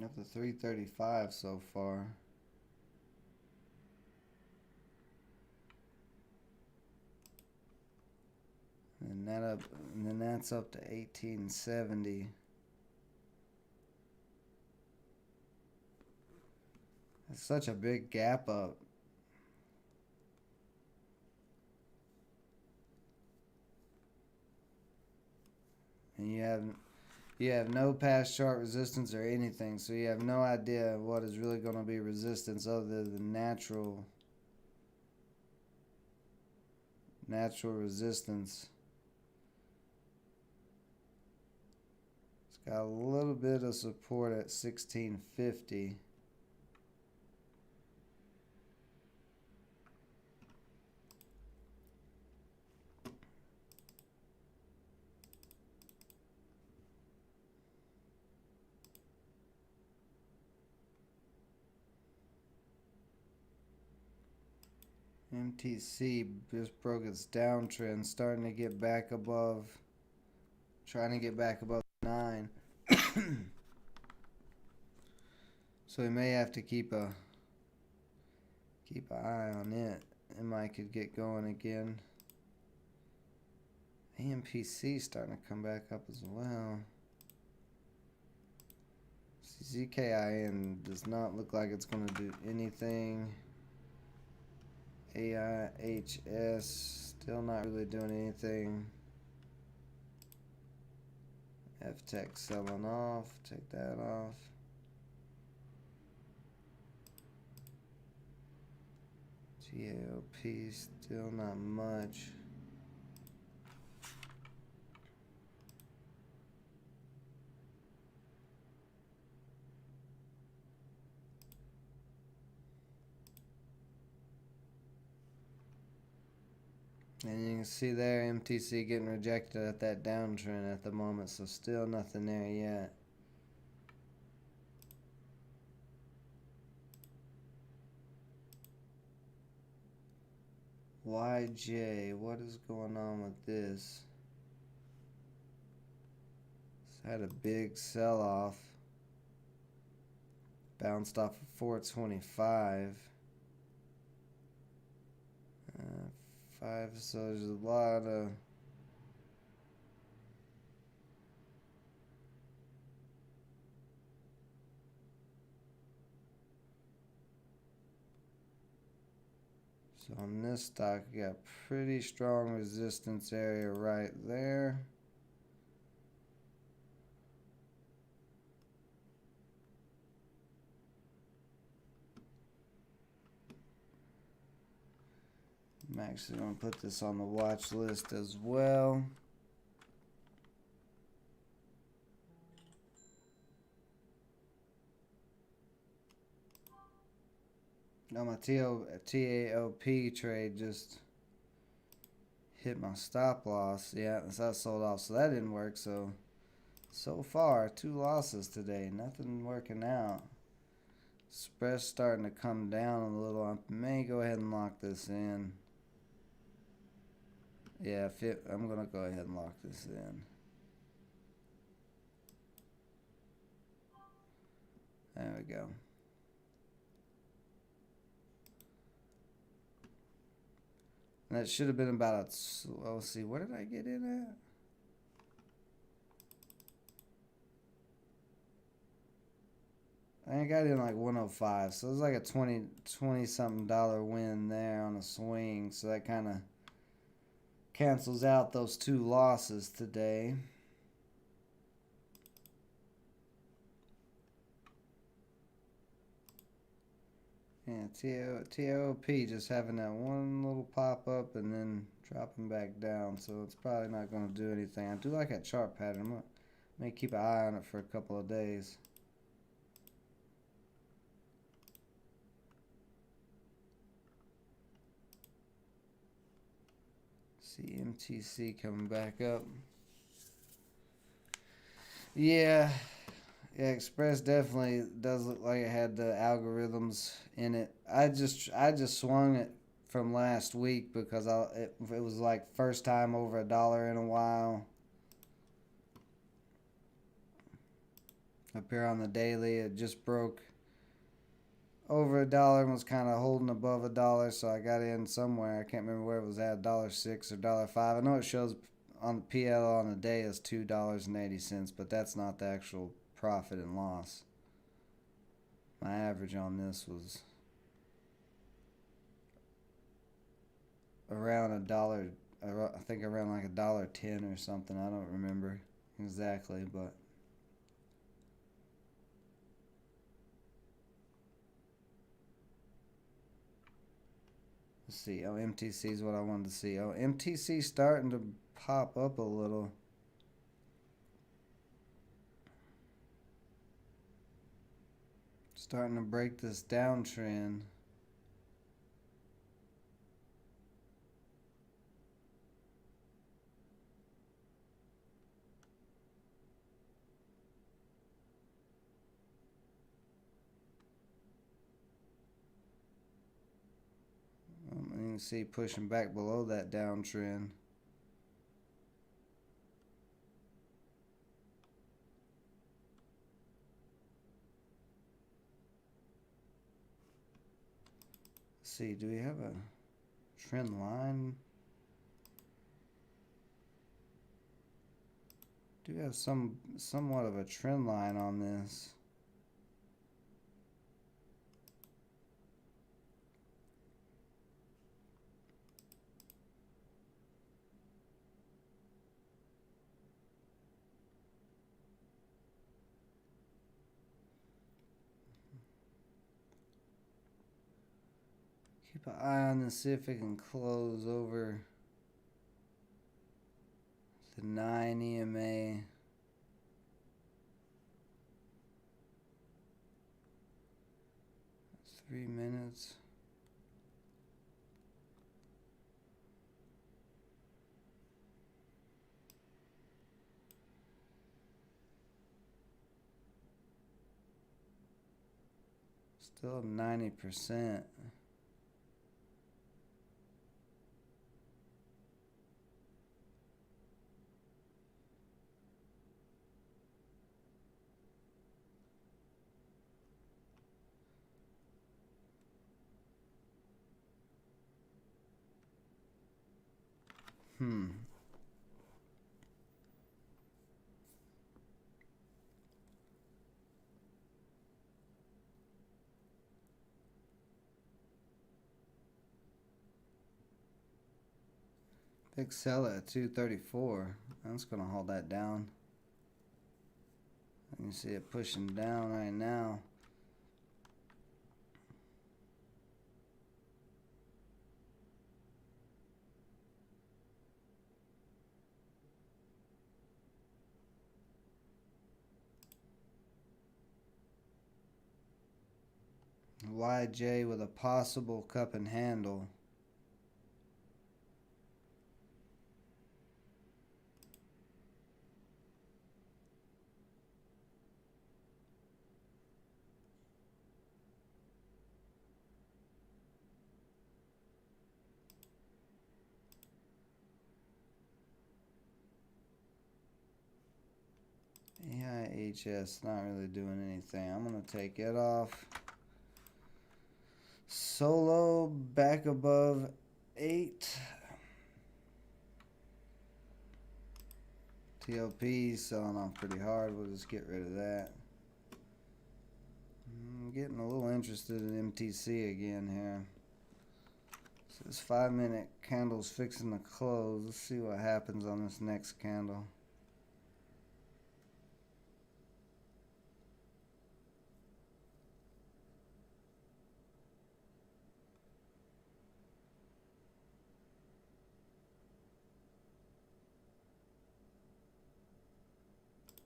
Up to 335 so far. And then that's up to 1870. It's such a big gap up. And you have no past chart resistance or anything, so you have no idea what is really going to be resistance other than natural resistance. It's got a little bit of support at 1650. MTC just broke its downtrend, starting to get back above, trying to get back above 9. So we may have to keep an eye on it. It might could get going again. AMPC starting to come back up as well. ZKIN does not look like it's going to do anything. AIHS still not really doing anything. FTech selling off. Take that off. GAOP still not much. And you can see there MTC getting rejected at that downtrend at the moment, so still nothing there yet. YJ, what is going on with this? It's had a big sell-off. Bounced off of 425. So there's a lot of so on this stock you got pretty strong resistance area right there. I'm actually going to put this on the watch list as well. Now my TAOP trade just hit my stop loss. Yeah, so that sold off, so that didn't work. So far, 2 losses today. Nothing working out. Spread's starting to come down a little. I may go ahead and lock this in. Yeah, I'm going to go ahead and lock this in. There we go. And that should have been about well, let's see, where did I get in at? I got in like 105, so it was like a 20 something dollar win there on a swing, so that kind of cancels out those 2 losses today. Yeah, TAOP just having that one little pop up and then dropping back down, so it's probably not going to do anything. I do like that chart pattern. I may keep an eye on it for a couple of days. See MTC coming back up. Yeah, Express definitely does look like it had the algorithms in it. I just swung it from last week because it was like first time over $1 in a while. Up here on the daily, it just broke over $1 and was kind of holding above $1, so I got in somewhere. I can't remember where it was at, $1.06 or $1.05. I know it shows on the PL on the day as $2.80, but that's not the actual profit and loss. My average on this was around $1. I think around like $1.10 or something. I don't remember exactly, but let's see. Oh, MTC is what I wanted to see. Oh, MTC starting to pop up a little. Starting to break this downtrend. You can see pushing back below that downtrend. Let's see, do we have a trend line? Do have somewhat of a trend line on this. Keep an eye on this, see if it can close over the 9 EMA. That's 3 minutes. Still 90%. Big sell at 234. That's gonna hold that down. And you see it pushing down right now. YJ with a possible cup and handle. EIHS not really doing anything. I'm gonna take it off. Solo back above 8. TLP selling off pretty hard. We'll just get rid of that. I'm getting a little interested in MTC again here. So this 5-minute candle's fixing to close. Let's see what happens on this next candle.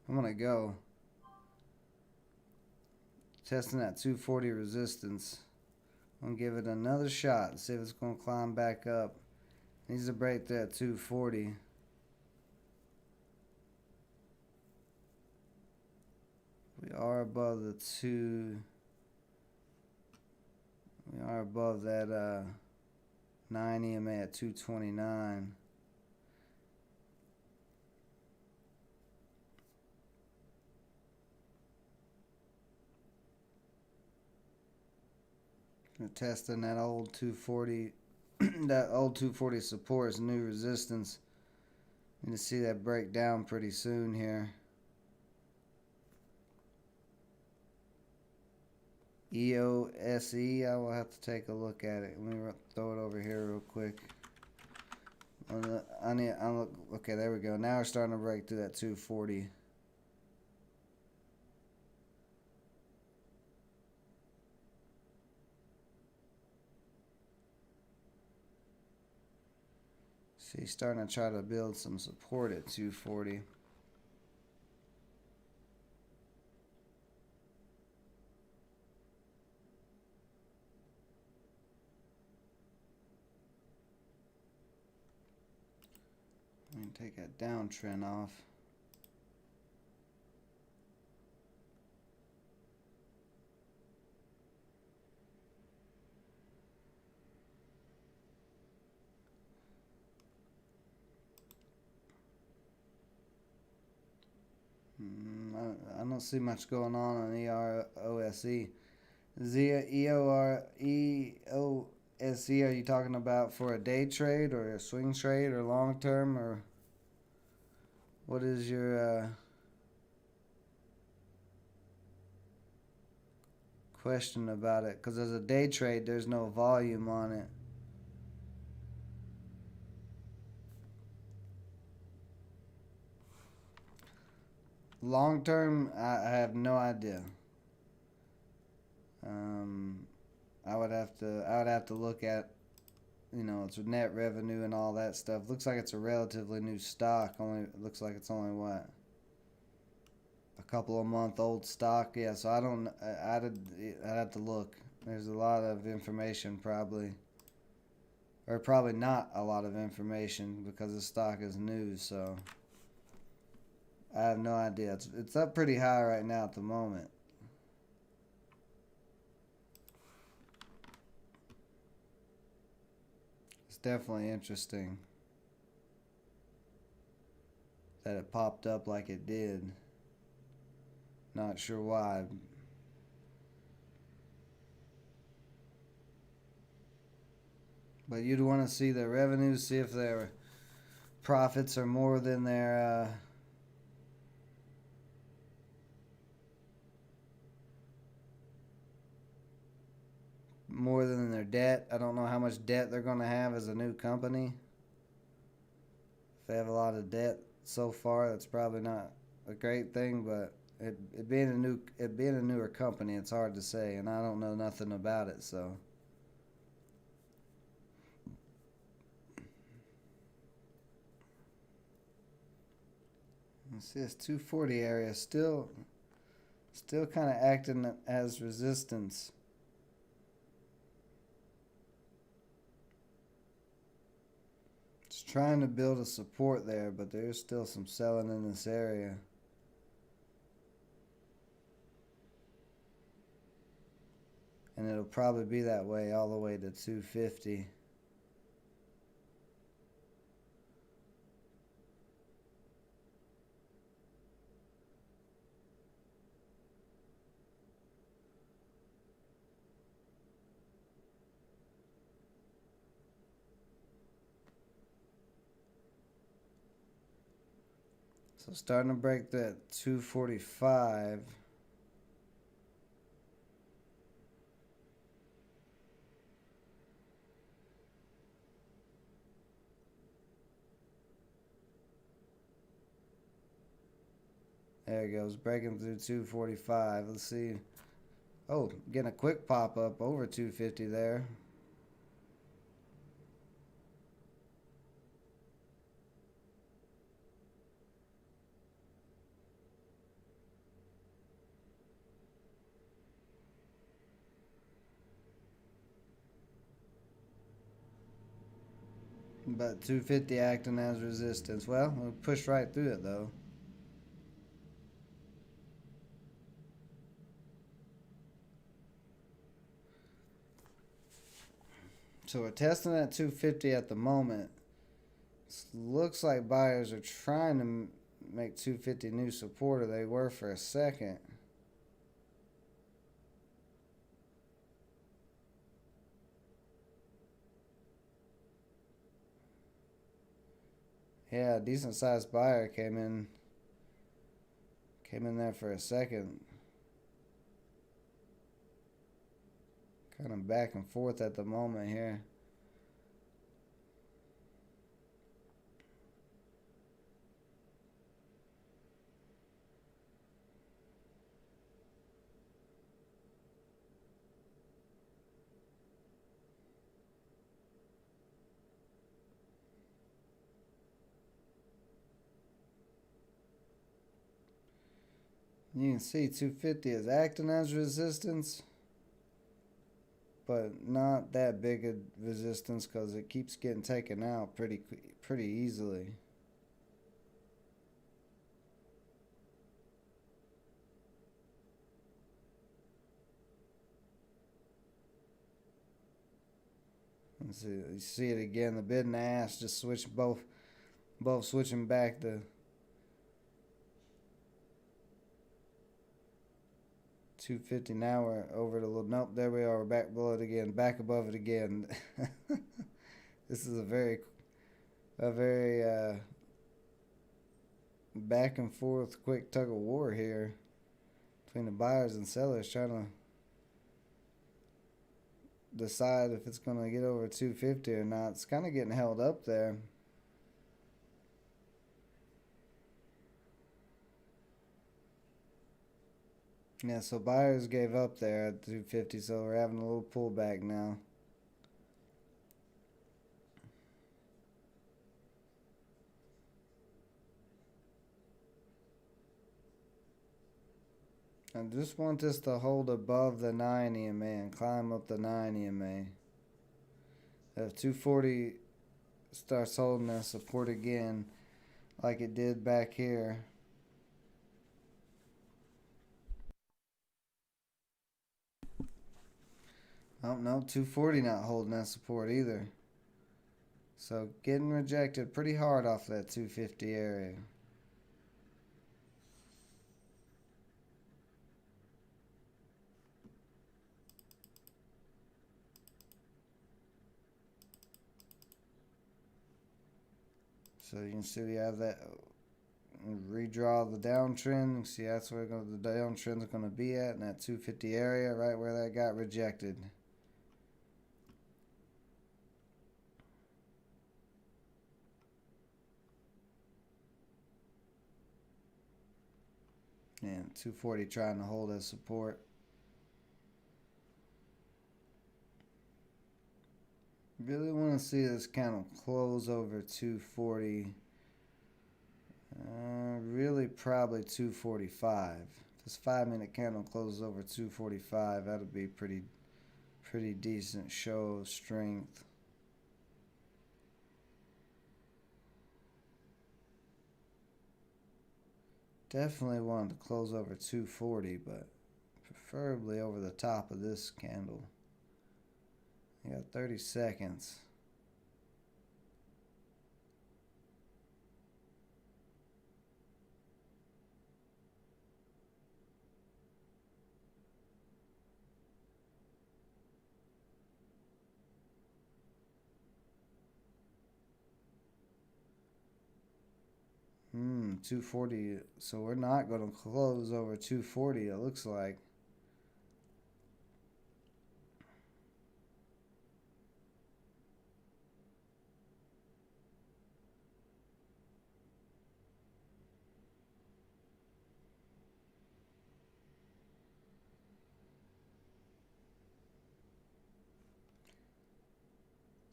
I'm gonna go testing that 240 resistance. I'm gonna give it another shot, see if it's gonna climb back up. Needs to break that 240. We are above the we are above that 9 EMA at 229. We're testing that old 240 that old 240 supports new resistance. Need to see that break down pretty soon here. EOSE, I will have to take a look at it. Let me throw it over here real quick. Okay, there we go. Now we're starting to break through that 240. See, starting to try to build some support at 240. I'm going to take that downtrend off. I don't see much going on EROSE. EOSE, are you talking about for a day trade or a swing trade or long term, or what is your question about it? Because as a day trade, there's no volume on it. Long term, I have no idea. I would have to look at, you know, its net revenue and all that stuff. Looks like it's a relatively new stock. Only looks like it's only what, a couple of month old stock. Yeah, so I don't. I'd have to look. There's a lot of information probably, or probably not a lot of information because the stock is new. So I have no idea. It's up pretty high right now at the moment. It's definitely interesting that it popped up like it did. Not sure why. But you'd want to see their revenues, see if their profits are more than their debt. I don't know how much debt they're going to have as a new company. If they have a lot of debt so far, that's probably not a great thing. But it being a newer company, it's hard to say, and I don't know nothing about it. So let's see, this 240 area still kind of acting as resistance. It's trying to build a support there, but there's still some selling in this area. And it'll probably be that way all the way to 250. So starting to break that 245. There it goes, breaking through 245. Let's see. Oh, getting a quick pop up over 250 there. But 250 acting as resistance. Well, we'll push right through it though. So we're testing at 250 at the moment. Looks like buyers are trying to make 250 new support, or they were for a second. Yeah, a decent sized buyer came in there for a second. Kind of back and forth at the moment here. You can see 250 is acting as resistance, but not that big a resistance because it keeps getting taken out pretty easily. Let's see, you see it again. The bid and the ask just switched both switching back to 250. Now we're over the little. Nope, there we are. We're back below it again. Back above it again. This is a very back and forth, quick tug of war here between the buyers and sellers trying to decide if it's going to get over 250 or not. It's kind of getting held up there. Yeah, so buyers gave up there at 250, so we're having a little pullback now. I just want this to hold above the 9 EMA and climb up the 9 EMA. If 240 starts holding that support again, like it did back here. Oh no, 240 not holding that support either. So getting rejected pretty hard off that 250 area. So you can see we have that redraw the downtrend. You see that's where the downtrend is going to be at in that 250 area, right where that got rejected. And 240 trying to hold as support. Really want to see this candle close over 240. Really probably 245. If this 5-minute candle closes over 245, that'll be pretty decent show of strength. Definitely wanted to close over 240, but preferably over the top of this candle. You got 30 seconds. Hmm, 240. So we're not going to close over 240, it looks like.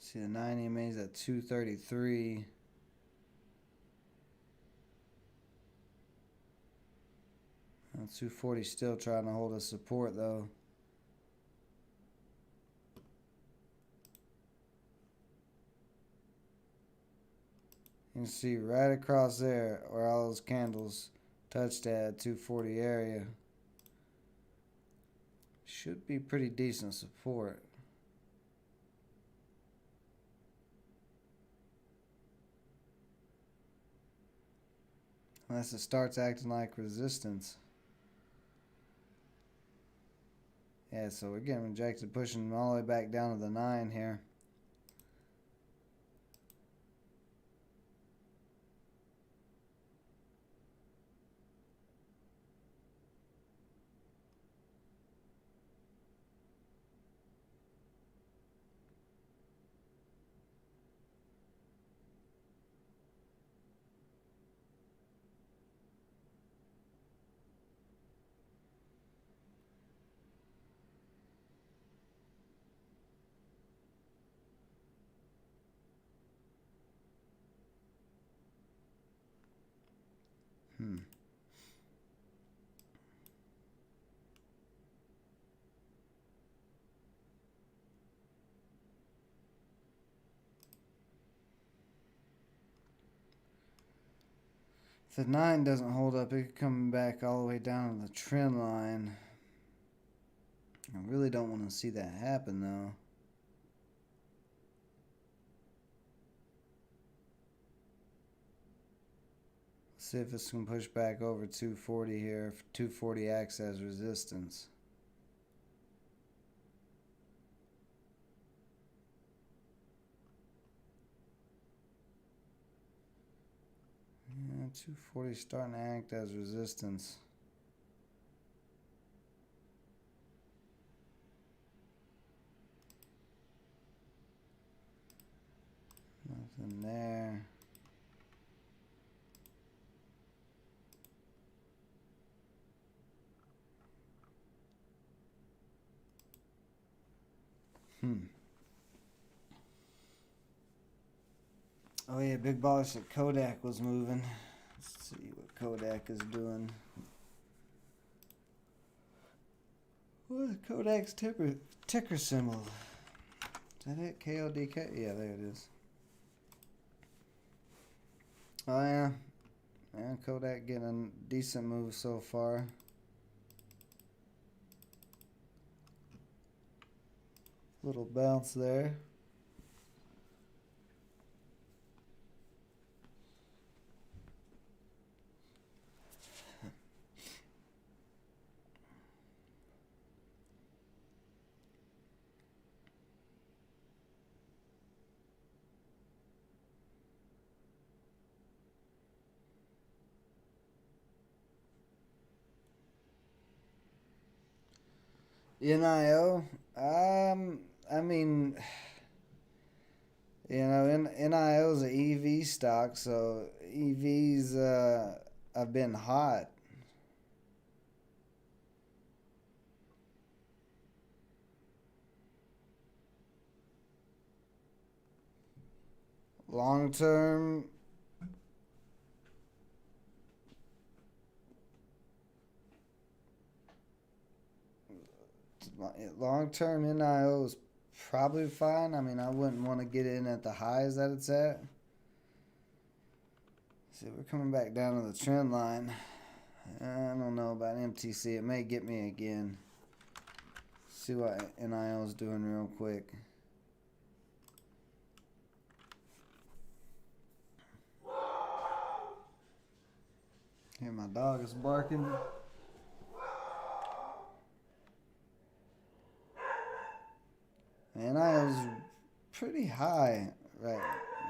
See the 9 EMA's at 233. And 240 still trying to hold a support though. You can see right across there where all those candles touched at 240 area. Should be pretty decent support. Unless it starts acting like resistance. Yeah, so we're getting rejected, pushing all the way back down to the 9 here. If the 9 doesn't hold up, it could come back all the way down to the trend line. I really don't want to see that happen though. See if this can push back over 240 here. If 240 acts as resistance. Yeah, 240 starting to act as resistance. Nothing there. Oh yeah, Big Baller said Kodak was moving. Let's see what Kodak is doing. What is Kodak's ticker symbol? Is that it? KODK? Yeah, there it is. Oh yeah. Yeah, Kodak getting a decent move so far. Little bounce there. NIO. I mean, NIO is an EV stock, so EVs have been hot. Long term, NIO is probably fine. I mean, I wouldn't want to get in at the highs that it's at. See, we're coming back down to the trend line. I don't know about MTC. It may get me again. See what NIO is doing real quick. Here, my dog is barking. NIO is pretty high right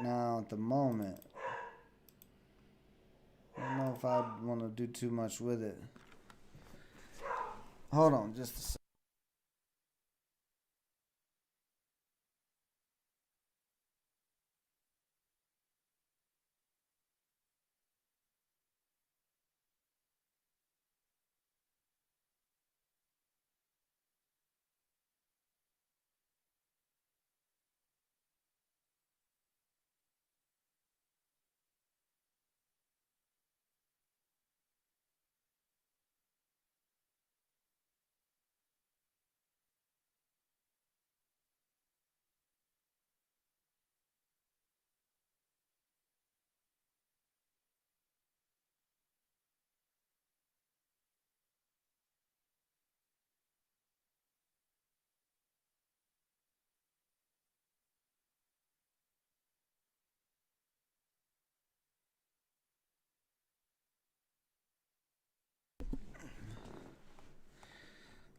now at the moment. I don't know if I'd want to do too much with it. Hold on just a second.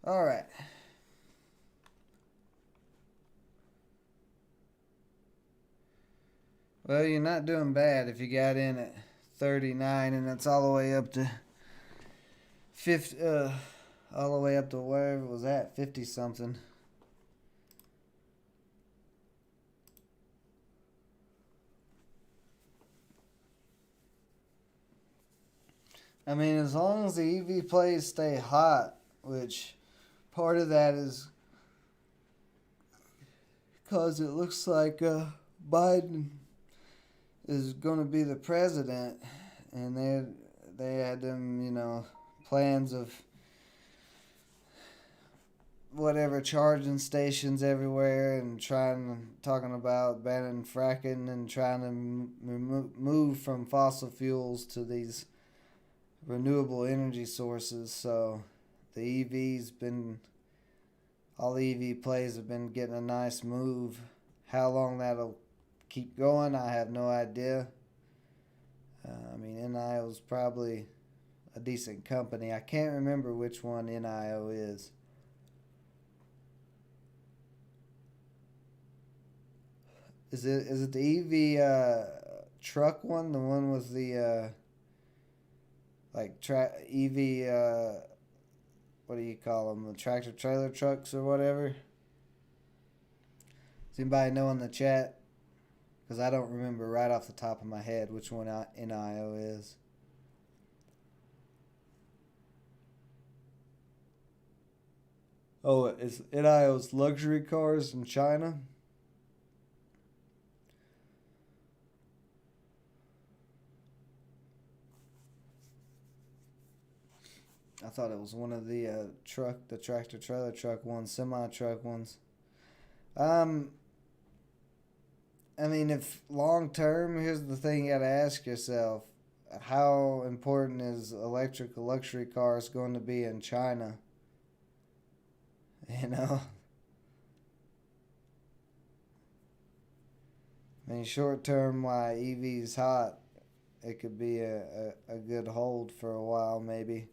All right. Well, you're not doing bad if you got in at 39 and it's all the way up to 50, all the way up to wherever it was at, 50 something. I mean, as long as the EV plays stay hot, which part of that is because it looks like Biden is going to be the president, and they had them, plans of whatever charging stations everywhere and talking about banning fracking and trying to move from fossil fuels to these renewable energy sources. So all the EV plays have been getting a nice move. How long that'll keep going, I have no idea. I mean, NIO is probably a decent company. I can't remember which one NIO is. Is it the EV truck one? The one with the EV, what do you call them? The tractor trailer trucks or whatever? Does anybody know in the chat? Because I don't remember right off the top of my head which one NIO is. Oh, it's NIO's luxury cars in China. I thought it was one of the the tractor trailer truck ones, semi truck ones. Um, I mean, if long term, here's the thing you got to ask yourself: how important is electric luxury cars going to be in China? You know, I mean, short term, why EV's hot, it could be a good hold for a while, maybe,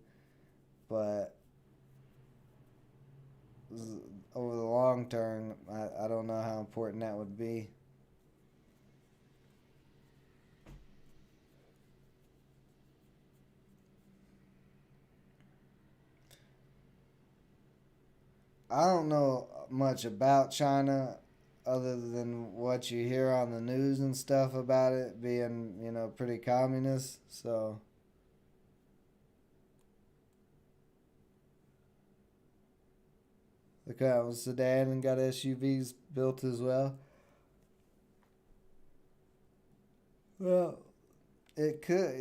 but over the long term, I don't know how important that would be. I don't know much about China other than what you hear on the news and stuff about it being, pretty communist. So, the car was sedan and got SUVs built as well. Well, it could,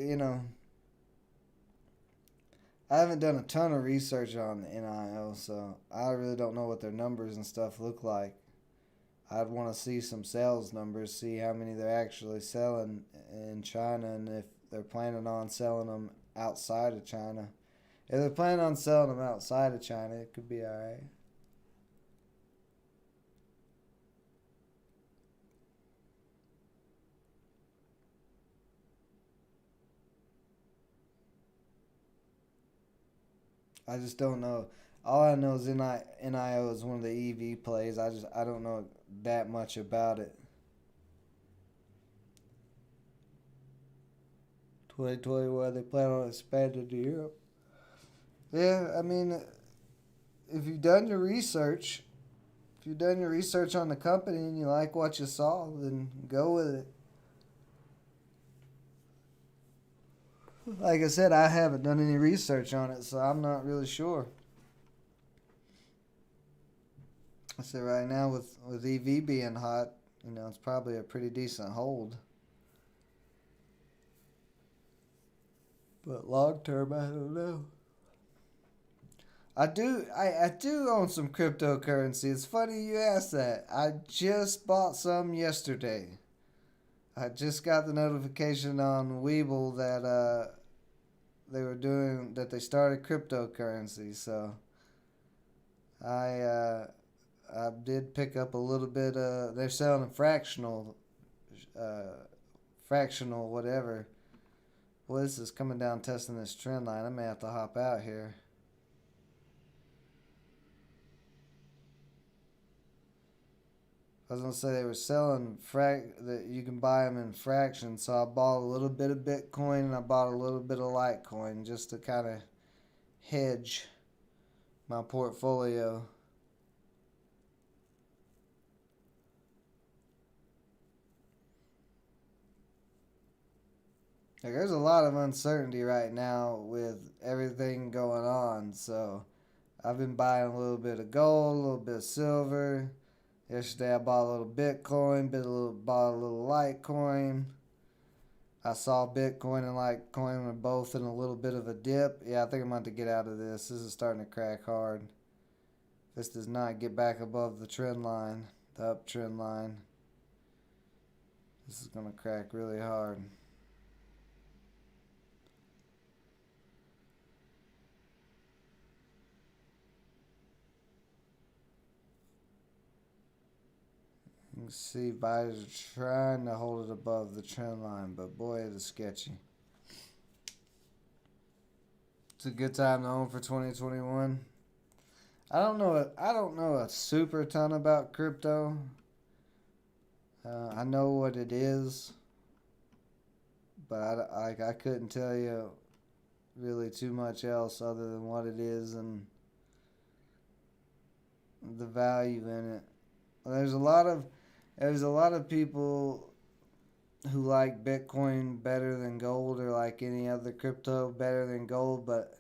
I haven't done a ton of research on NIO, so I really don't know what their numbers and stuff look like. I'd want to see some sales numbers, see how many they're actually selling in China, and if they're planning on selling them outside of China. If they're planning on selling them outside of China, it could be alright. I just don't know. All I know is NIO is one of the EV plays. I don't know that much about it. 2021, they plan on expanding to Europe. Yeah, I mean, if you've done your research, if you've done your research on the company and you like what you saw, then go with it. Like I said, I haven't done any research on it, so I'm not really sure. I said right now with EV being hot, it's probably a pretty decent hold. But long term, I don't know. I do own some cryptocurrency. It's funny you asked that. I just bought some yesterday. I just got the notification on Webull that they started cryptocurrency. So I I did pick up a little bit. They're selling a fractional whatever. Well, this is coming down testing this trend line. I may have to hop out here. I was gonna say they were selling that you can buy them in fractions. So I bought a little bit of Bitcoin and I bought a little bit of Litecoin just to kind of hedge my portfolio. Like, there's a lot of uncertainty right now with everything going on. So I've been buying a little bit of gold, a little bit of silver. Yesterday I bought a little Bitcoin, bought a little Litecoin. I saw Bitcoin and Litecoin were both in a little bit of a dip. Yeah, I think I'm about to get out of this. This is starting to crack hard. If this does not get back above the trend line, the uptrend line, this is going to crack really hard. You can see buyers are trying to hold it above the trend line, but boy, it is sketchy. It's a good time to own for 2021. I don't know a super ton about crypto. I know what it is, but I couldn't tell you really too much else other than what it is and the value in it. There's a lot of people who like Bitcoin better than gold or like any other crypto better than gold, but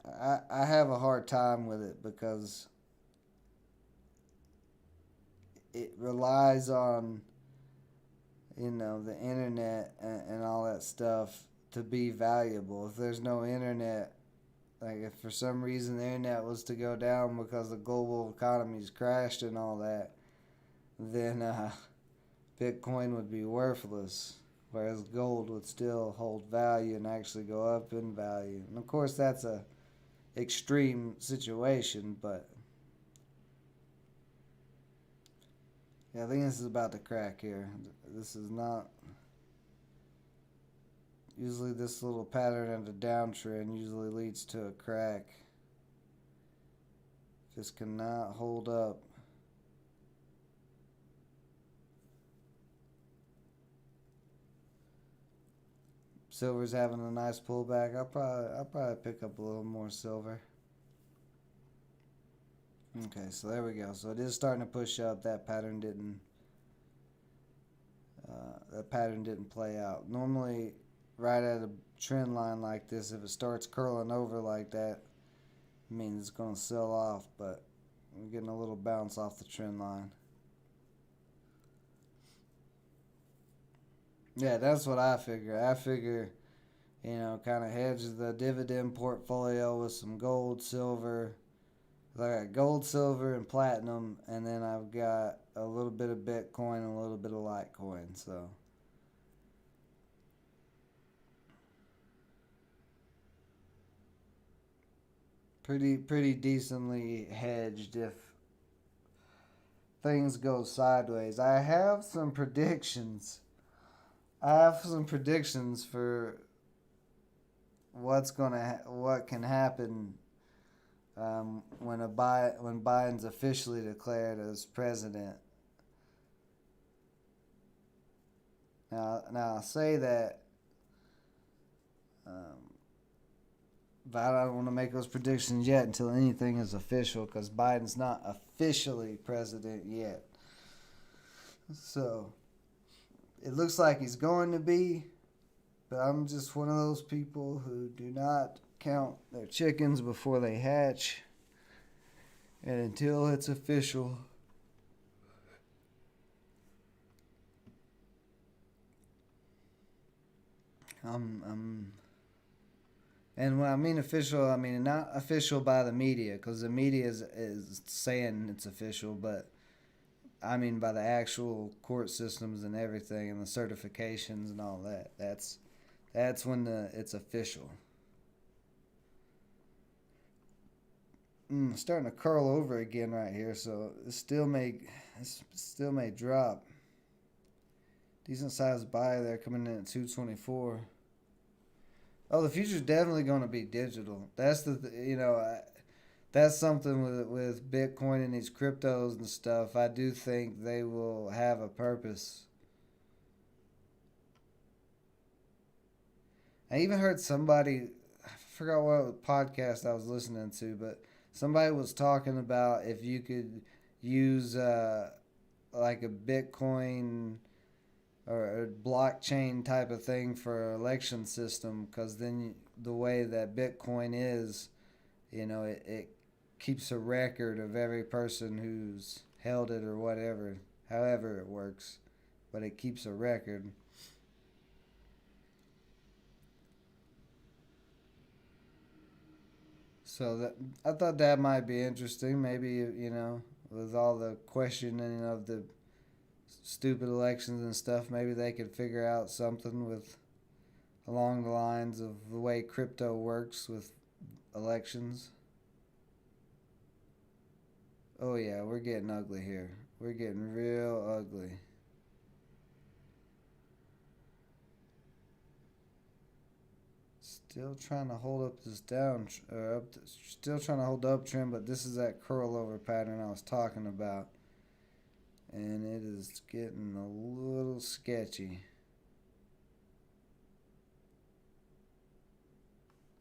I have a hard time with it because it relies on, the internet and all that stuff to be valuable. If there's no internet, like if for some reason the internet was to go down because the global economy's crashed and all that, then Bitcoin would be worthless, whereas gold would still hold value and actually go up in value. And of course, that's a extreme situation, but yeah, I think this is about to crack here. This is not. Usually, this little pattern of the downtrend usually leads to a crack. This cannot hold up. Silver's having a nice pullback. I'll probably pick up a little more silver. Okay, so there we go. So it is starting to push up. That pattern didn't play out. Normally, right at a trend line like this, if it starts curling over like that, it means it's going to sell off. But we're getting a little bounce off the trend line. Yeah, that's what I figure. I figure, kind of hedge the dividend portfolio with some gold, silver. I got gold, silver, and platinum, and then I've got a little bit of Bitcoin and a little bit of Litecoin. So pretty decently hedged if things go sideways. I have some predictions for what can happen when Biden's officially declared as president. Now I say that, but I don't want to make those predictions yet until anything is official, because Biden's not officially president yet. So it looks like he's going to be, but I'm just one of those people who do not count their chickens before they hatch. And until it's official, I'm and when I mean official, I mean not official by the media, because the media is saying it's official, but I mean by the actual court systems and everything and the certifications and all that. That's when it's official. Starting to curl over again right here, so it still may drop. Decent sized buy there, coming in at 224. Oh, the future's definitely going to be digital. That's something with Bitcoin and these cryptos and stuff. I do think they will have a purpose. I even heard somebody, I forgot what podcast I was listening to, but somebody was talking about if you could use like a Bitcoin or a blockchain type of thing for election system, because then the way that Bitcoin is, it keeps a record of every person who's held it or whatever, however it works, but it keeps a record. So that I thought that might be interesting. Maybe with all the questioning of the stupid elections and stuff, maybe they could figure out something with along the lines of the way crypto works with elections. Oh yeah, we're getting ugly here. We're getting real ugly. Still trying to hold up this still trying to hold the uptrend, but this is that curl over pattern I was talking about, and it is getting a little sketchy.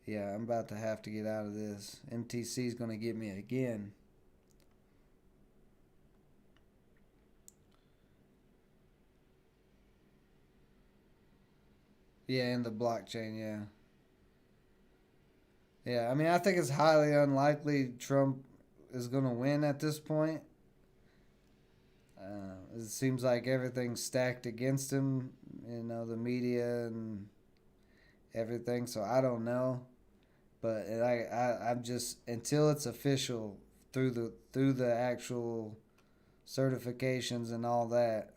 Yeah, I'm about to have to get out of this. MTC is going to get me again. Yeah, in the blockchain, yeah. Yeah, I mean, I think it's highly unlikely Trump is going to win at this point. It seems like everything's stacked against him, the media and everything. So I don't know, but I'm just until it's official through the actual certifications and all that.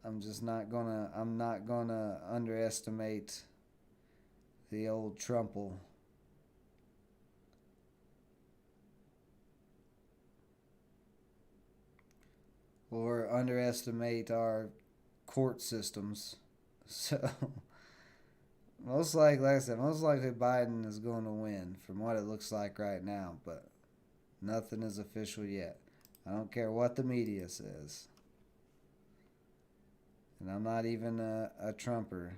I'm not gonna underestimate the old Trumple. Or underestimate our court systems. So like I said, most likely Biden is going to win from what it looks like right now, but nothing is official yet. I don't care what the media says. And I'm not even a Trumper.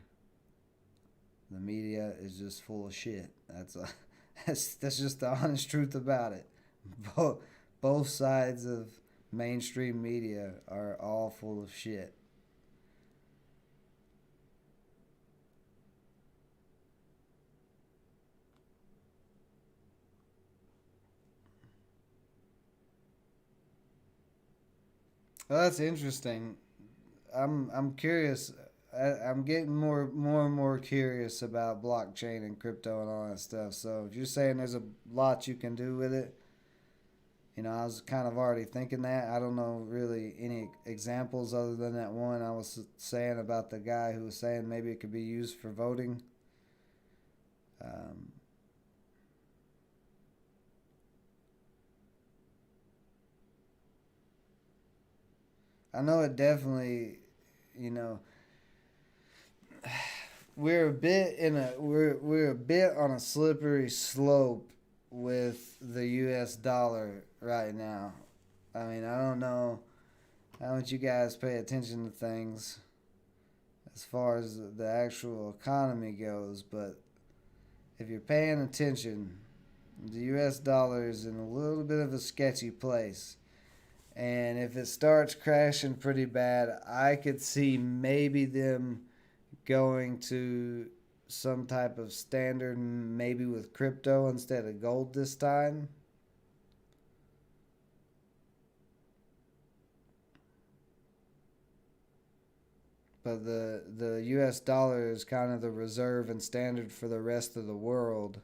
The media is just full of shit. That's just the honest truth about it. Both sides of mainstream media are all full of shit. Well, that's interesting. I'm curious. I'm getting more and more curious about blockchain and crypto and all that stuff. So if you're saying there's a lot you can do with it, I was kind of already thinking that. I don't know really any examples other than that one I was saying about the guy who was saying maybe it could be used for voting. Um, I know it definitely, you know, we're a bit on a slippery slope with the U.S. dollar right now. I mean, I don't know how much you guys pay attention to things as far as the actual economy goes, but if you're paying attention, the U.S. dollar is in a little bit of a sketchy place. And if it starts crashing pretty bad, I could see maybe them going to some type of standard, maybe with crypto instead of gold this time. But the U.S. dollar is kind of the reserve and standard for the rest of the world.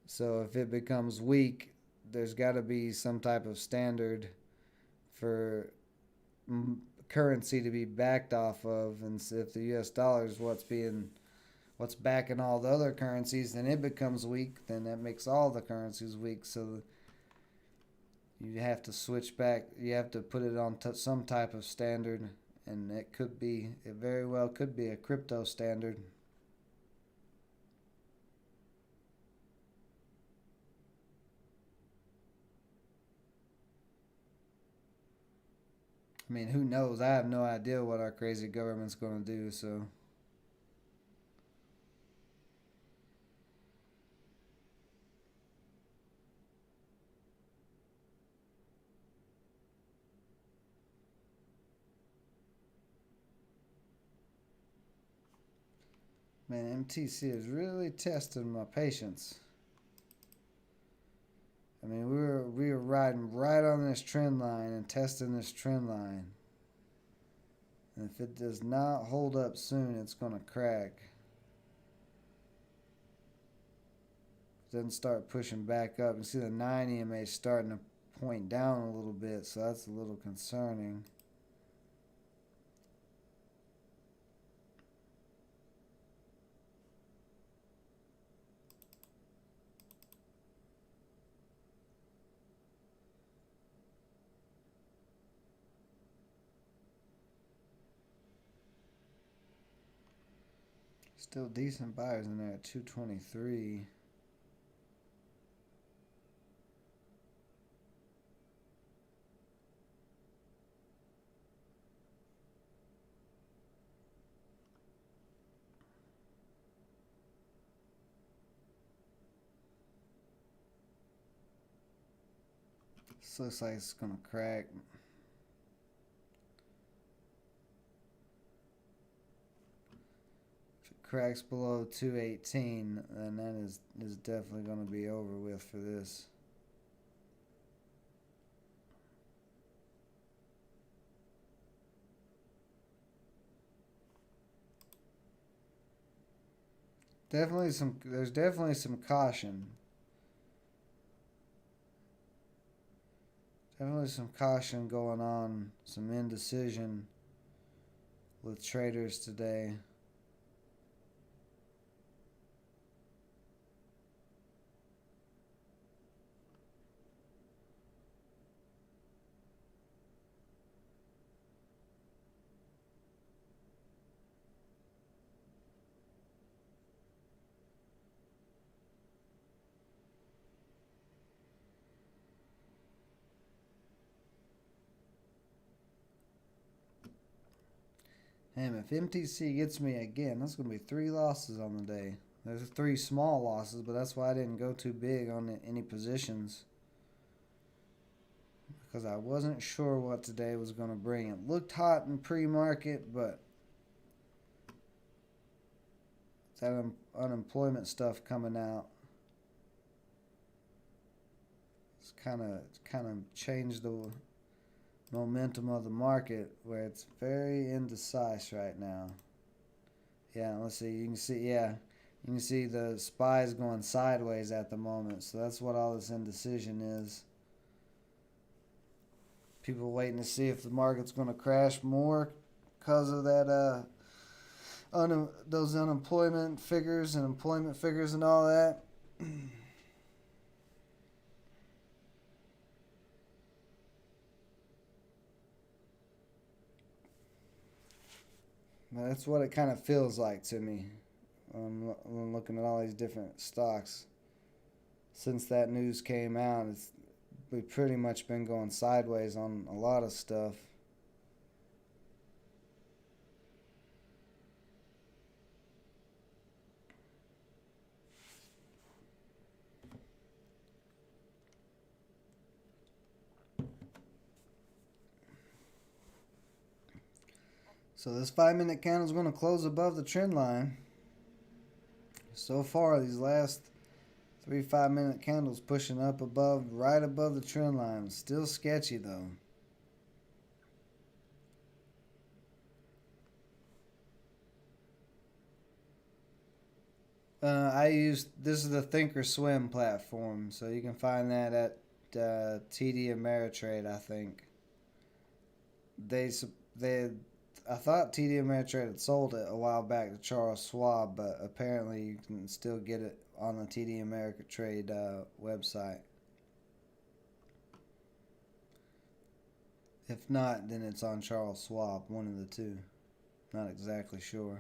So if it becomes weak, there's got to be some type of standard for currency to be backed off of. And so if the U.S. dollar is what's backing all the other currencies, then it becomes weak. Then that makes all the currencies weak. So you have to switch back. You have to put it on some type of standard, and it very well could be a crypto standard. I mean, who knows? I have no idea what our crazy government's going to do. So, man, MTC is really testing my patience. I mean, we were riding right on this trend line and testing this trend line. And if it does not hold up soon, it's going to crack. Then start pushing back up. You see the 9 EMA starting to point down a little bit, so that's a little concerning. Still decent buyers in there at 223. This looks like it's gonna crack. If it cracks below 218, then that is definitely going to be over with for this. There's definitely some caution. Definitely some caution going on, some indecision with traders today. Damn, if MTC gets me again, that's going to be 3 losses on the day. There's 3 small losses, but that's why I didn't go too big on any positions. Because I wasn't sure what today was going to bring. It looked hot in pre-market, but that unemployment stuff coming out, it's kind of changed the momentum of the market, where it's very indecisive right now. Yeah, let's see. You can see the SPY's going sideways at the moment. So that's what all this indecision is. People waiting to see if the market's going to crash more because of that those unemployment figures and employment figures and all that. That's what it kind of feels like to me. I'm looking at all these different stocks. Since that news came out, we've pretty much been going sideways on a lot of stuff. So this 5-minute candle is going to close above the trend line. So far, these last 3 5-minute candles pushing up right above the trend line. Still sketchy though. This is the Thinkorswim platform, so you can find that at TD Ameritrade. I think I thought TD Ameritrade had sold it a while back to Charles Schwab, but apparently you can still get it on the TD Ameritrade website. If not, then it's on Charles Schwab, one of the two. Not exactly sure.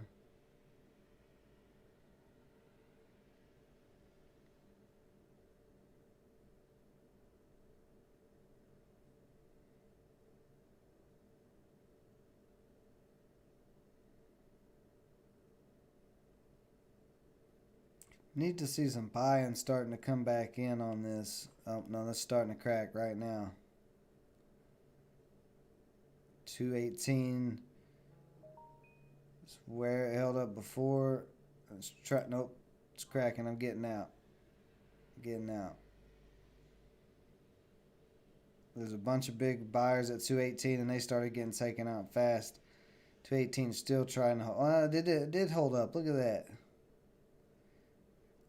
Need to see some buy-in starting to come back in on this. Oh, no, that's starting to crack right now. 218 is where it held up before. Nope, it's cracking. I'm getting out. There's a bunch of big buyers at 218, and they started getting taken out fast. 218 still trying to hold. It did hold up. Look at that.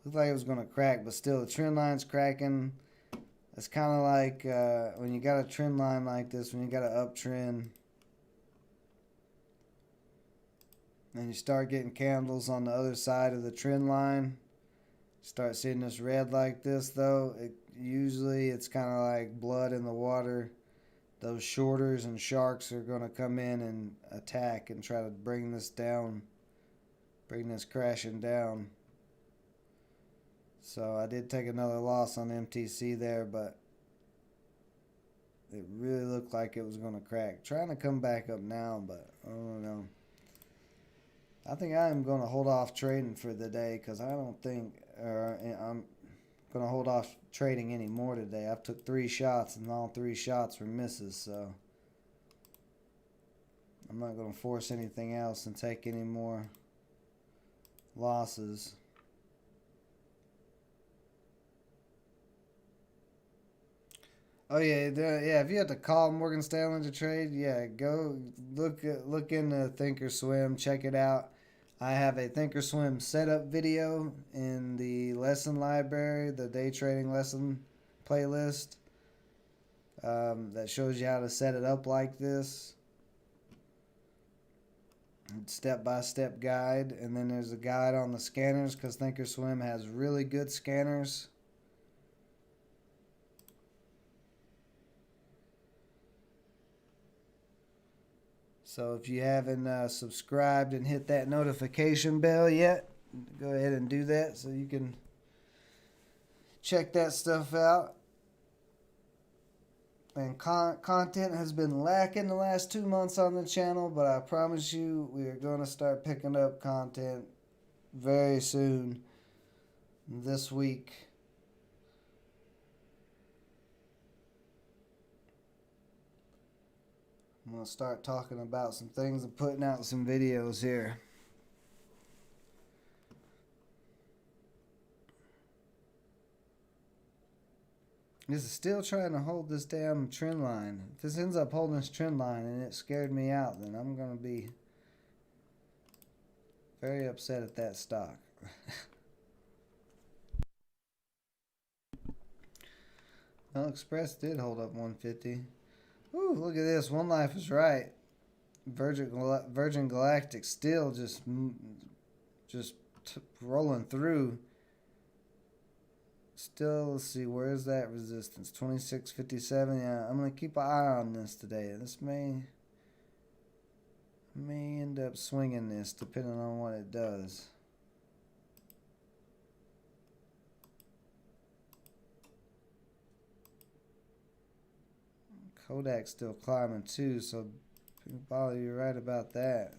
Looked like it was going to crack, but still the trend line's cracking. It's kind of like when you got a trend line like this, when you got an uptrend, and you start getting candles on the other side of the trend line, start seeing this red like this though, it's kind of like blood in the water. Those shorters and sharks are going to come in and attack and try to bring this crashing down. So I did take another loss on MTC there, but it really looked like it was going to crack. Trying to come back up now, but I don't know. I think I am going to hold off trading for the day because I don't think I'm going to hold off trading anymore today. I've took 3 shots and all 3 shots were misses, so I'm not going to force anything else and take any more losses. Oh yeah, yeah. If you have to call Morgan Stanley to trade, yeah, go look into Thinkorswim, check it out. I have a Thinkorswim setup video in the lesson library, the day trading lesson playlist, that shows you how to set it up like this, step by step guide. And then there's a guide on the scanners because Thinkorswim has really good scanners. So if you haven't subscribed and hit that notification bell yet, go ahead and do that so you can check that stuff out. And content has been lacking the last 2 months on the channel, but I promise you we are going to start picking up content very soon this week. I'm going to start talking about some things and putting out some videos here. This is still trying to hold this damn trend line. If this ends up holding this trend line and it scared me out, then I'm going to be very upset at that stock. Well, Express did hold up 150. Ooh, look at this. One Life is right. Virgin Galactic still just rolling through. Still, let's see, where's that resistance? 26.57. Yeah, I'm gonna keep an eye on this today. This may end up swinging this depending on what it does. Kodak's still climbing too, so Bali, you're right about that.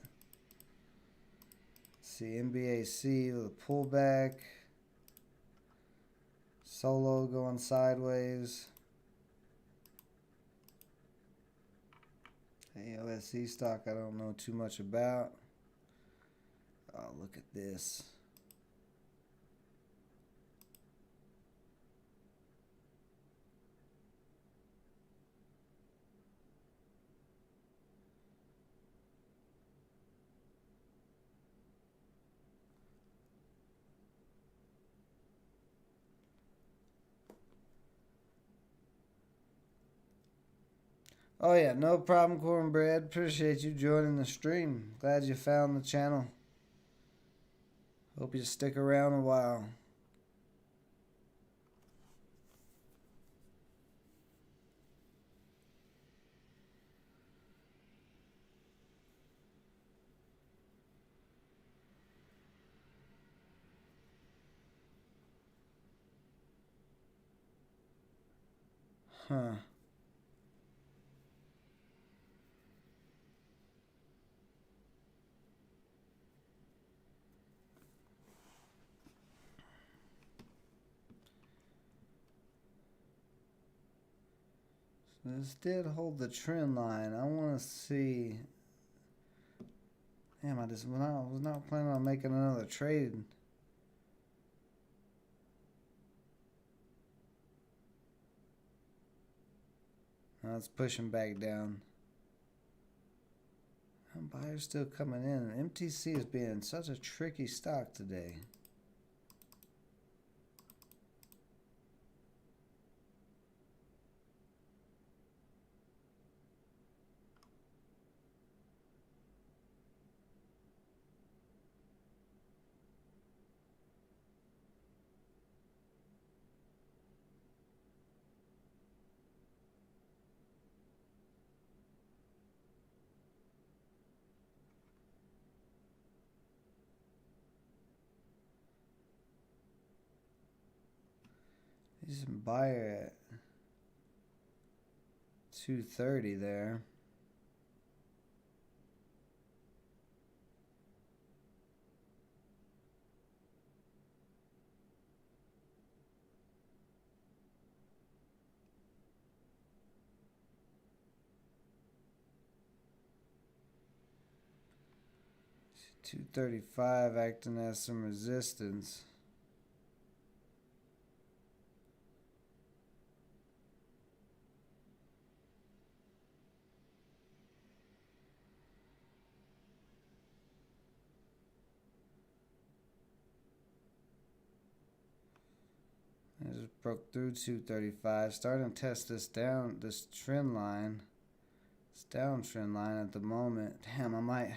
Let's see, NBAC with a pullback. Solo going sideways. AOSE stock I don't know too much about. Oh, look at this. Oh yeah, no problem, Cornbread. Appreciate you joining the stream. Glad you found the channel. Hope you stick around a while. Huh. This did hold the trend line. I want to see. Damn, I was not planning on making another trade. Now it's pushing back down. Buyers still coming in. MTC is being such a tricky stock today. He's a buyer at 230 there. 235 acting as some resistance. I just broke through 235. Starting to test this trend line. This downtrend line at the moment. Damn, I might.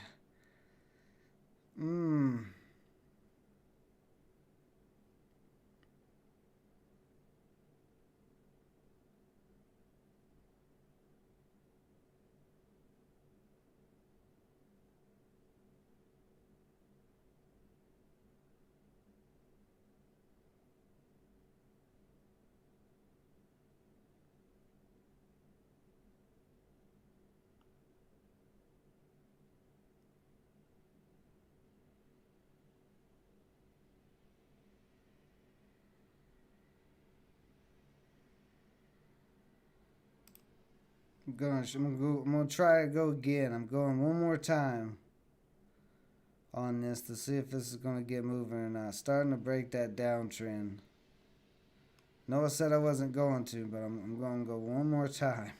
I'm gonna try to go again. I'm going one more time on this to see if this is gonna get moving or not. Starting to break that downtrend. Noah said I wasn't going to, but I'm gonna go one more time.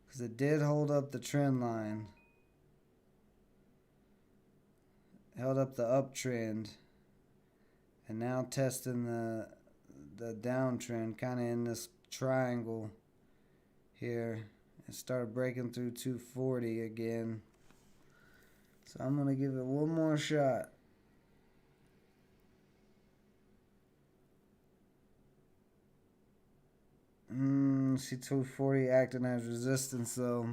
Because it did hold up the trend line. Held up the uptrend. And now testing the downtrend, kind of in this triangle here. It started breaking through 240 again. So I'm going to give it one more shot. See 240 acting as resistance though.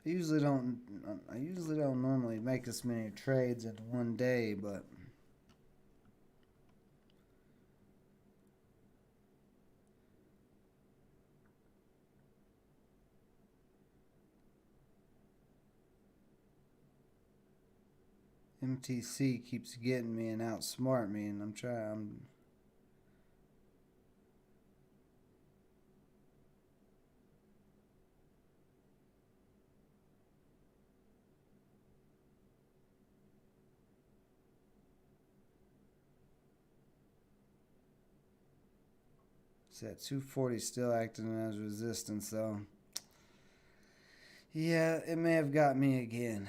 I usually don't normally make this many trades in one day, but MTC keeps getting me and outsmart me, and I'm trying. See that 240 still acting as resistance though. Yeah, it may have got me again.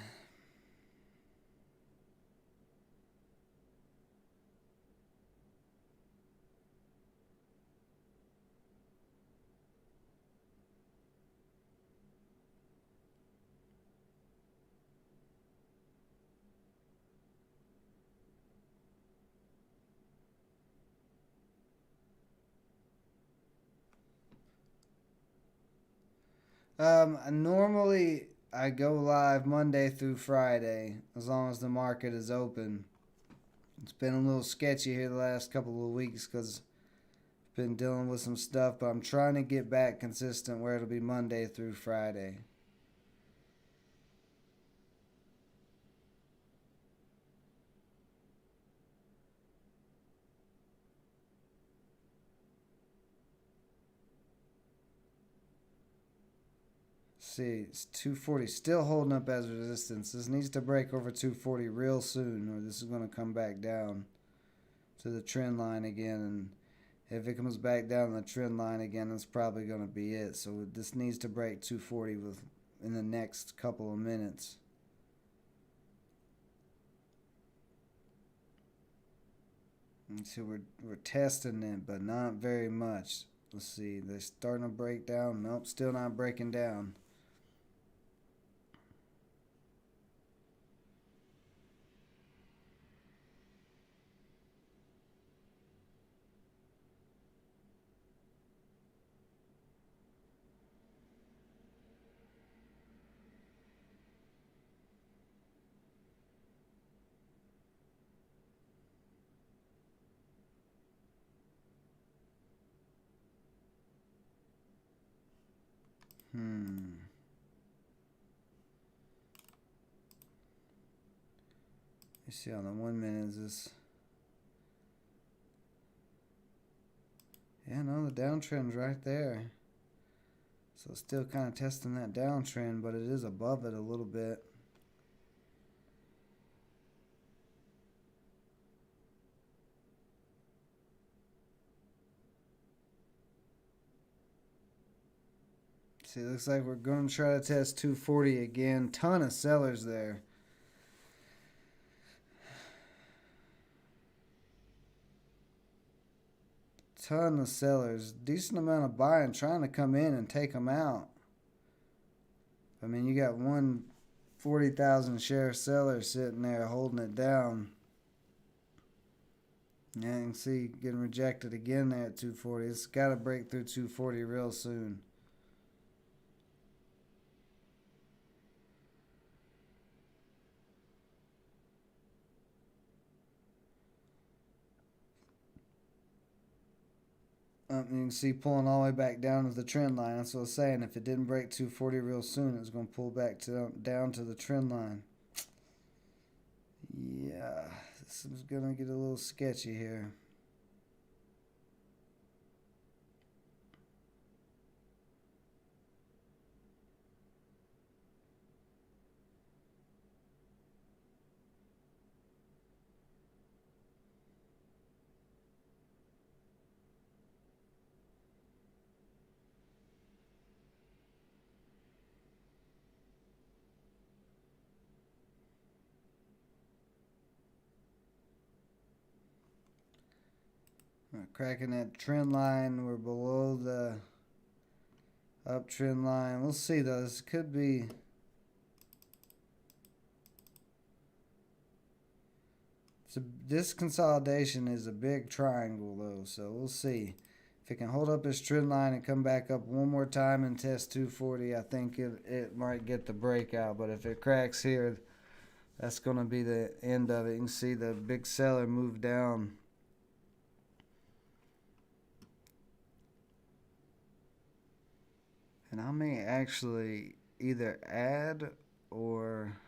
Normally I go live Monday through Friday as long as the market is open. It's been a little sketchy here the last couple of weeks because I've been dealing with some stuff, but I'm trying to get back consistent where it'll be Monday through Friday. See, it's 240 still holding up as resistance. This needs to break over 240 real soon, or this is going to come back down to the trend line again. And if it comes back down the trend line again, that's probably going to be it. So this needs to break 240 in the next couple of minutes. And so we're testing it, but not very much. Let's see, they're starting to break down. Nope, still not breaking down. You see on the 1 minute is this. Yeah, no, the downtrend's right there. So still kind of testing that downtrend, but it is above it a little bit. See, looks like we're going to try to test 240 again. Ton of sellers there. Ton of sellers. Decent amount of buying trying to come in and take them out. I mean, you got one 40,000 share seller sitting there holding it down. Yeah, you can see getting rejected again there at 240. It's got to break through 240 real soon. You can see pulling all the way back down to the trend line. That's what I was saying. If it didn't break 240 real soon, it was going to pull back down to the trend line. Yeah, this is going to get a little sketchy here. Cracking that trend line. We're below the uptrend line. We'll see though. This could be. This consolidation is a big triangle though, so we'll see. If it can hold up this trend line and come back up one more time and test 240, I think it might get the breakout. But if it cracks here, that's going to be the end of it. You can see the big seller move down. And I may actually either add or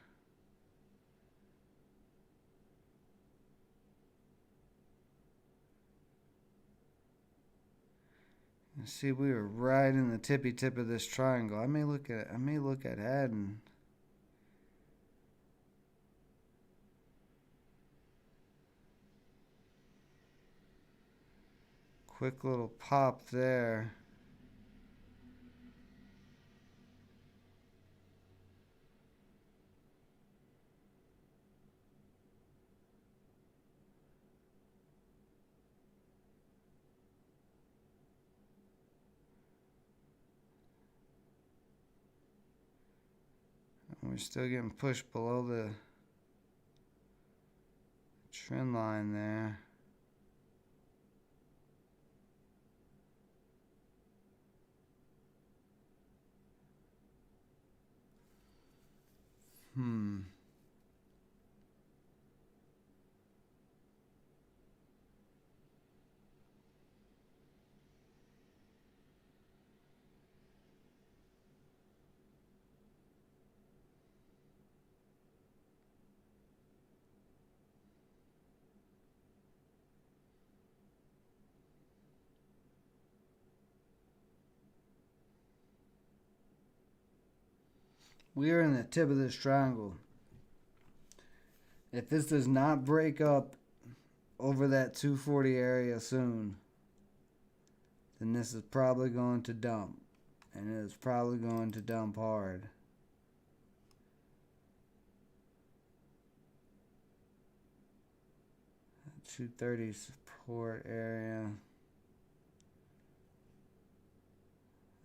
see, we were right in the tippy tip of this triangle. I may look at adding. Quick little pop there. We're still getting pushed below the trend line there. We are in the tip of this triangle. If this does not break up over that 240 area soon, then this is probably going to dump. And it is probably going to dump hard. That 230 support area.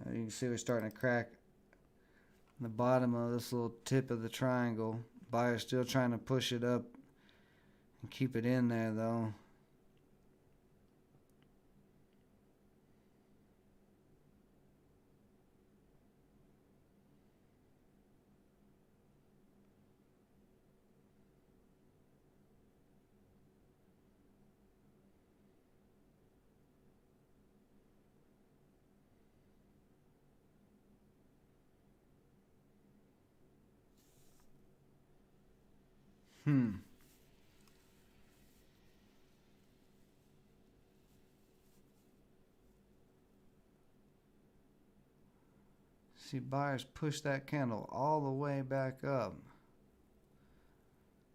You can see we're starting to crack the bottom of this little tip of the triangle. Buyer's still trying to push it up and keep it in there though. Hmm. See, buyers push that candle all the way back up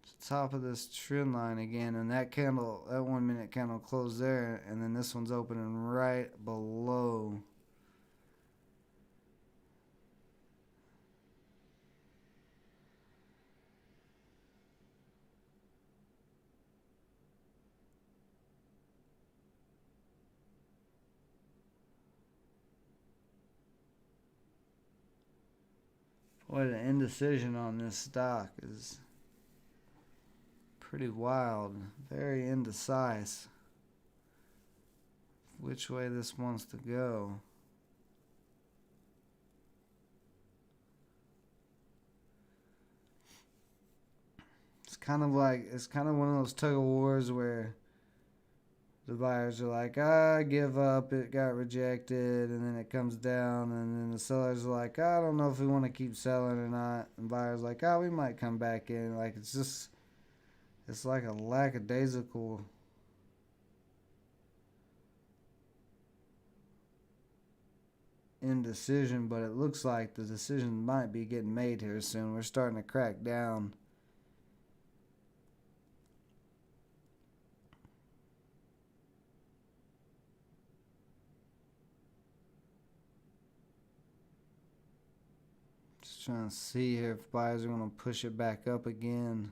to the top of this trend line again, and that candle, that 1 minute candle closed there, and then this one's opening right below. Boy, the indecision on this stock is pretty wild. Very indecisive which way this wants to go. It's kind of one of those tug of wars where the buyers are like, I give up, it got rejected, and then it comes down, and then the sellers are like, I don't know if we want to keep selling or not, and buyers are like, we might come back in. Like, it's like a lackadaisical indecision, but it looks like the decision might be getting made here soon. We're starting to crack down. Just trying to see here if buyers are going to push it back up again.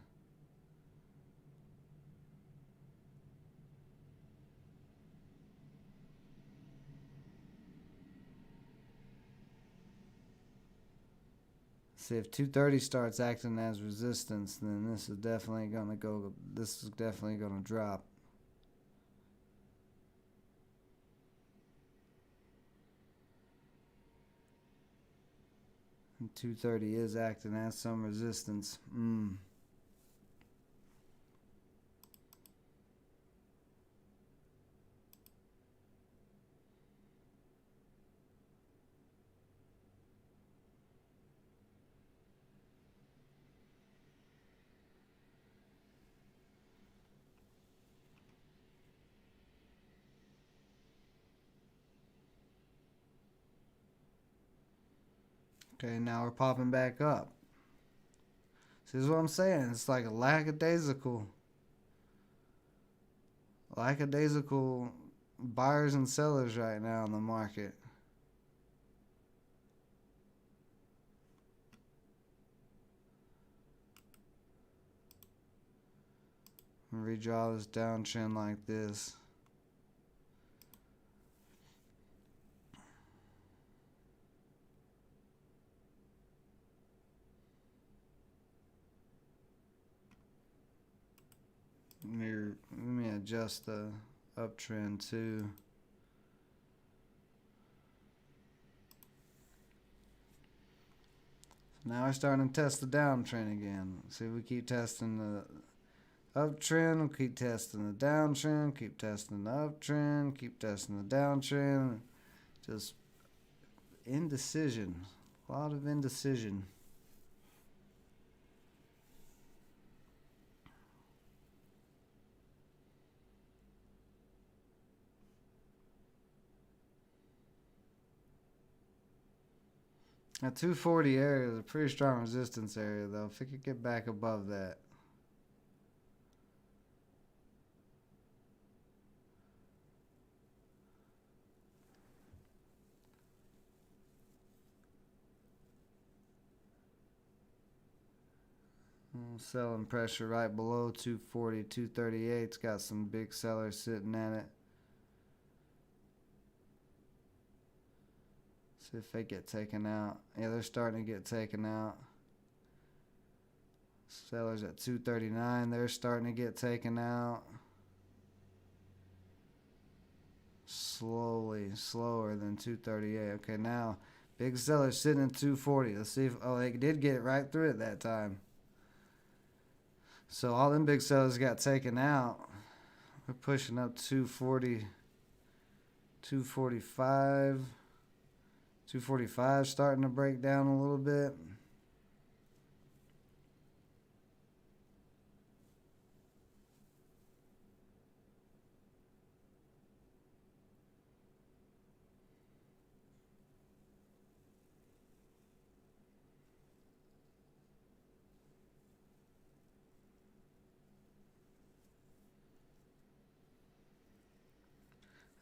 See, if 230 starts acting as resistance, then this is definitely going to go. This is definitely going to drop. And 230 is acting as some resistance. Okay, now we're popping back up. See, this is what I'm saying. It's like a lackadaisical buyers and sellers right now in the market. Redraw this downtrend like this. Let me adjust the uptrend too. Now we're starting to test the downtrend again. See, we keep testing the uptrend, we'll keep testing the downtrend, keep testing the uptrend, keep testing the downtrend. Just indecision. A lot of indecision. That 240 area is a pretty strong resistance area, though. If it could get back above that. Selling pressure right below 240, 238. It's got some big sellers sitting at it. See if they get taken out. Yeah, they're starting to get taken out. Sellers at 239, they're starting to get taken out. Slower than 238. Okay, now big sellers sitting at 240. Let's see if they did get it right through it that time. So all them big sellers got taken out. We're pushing up 240, 245. 245 starting to break down a little bit.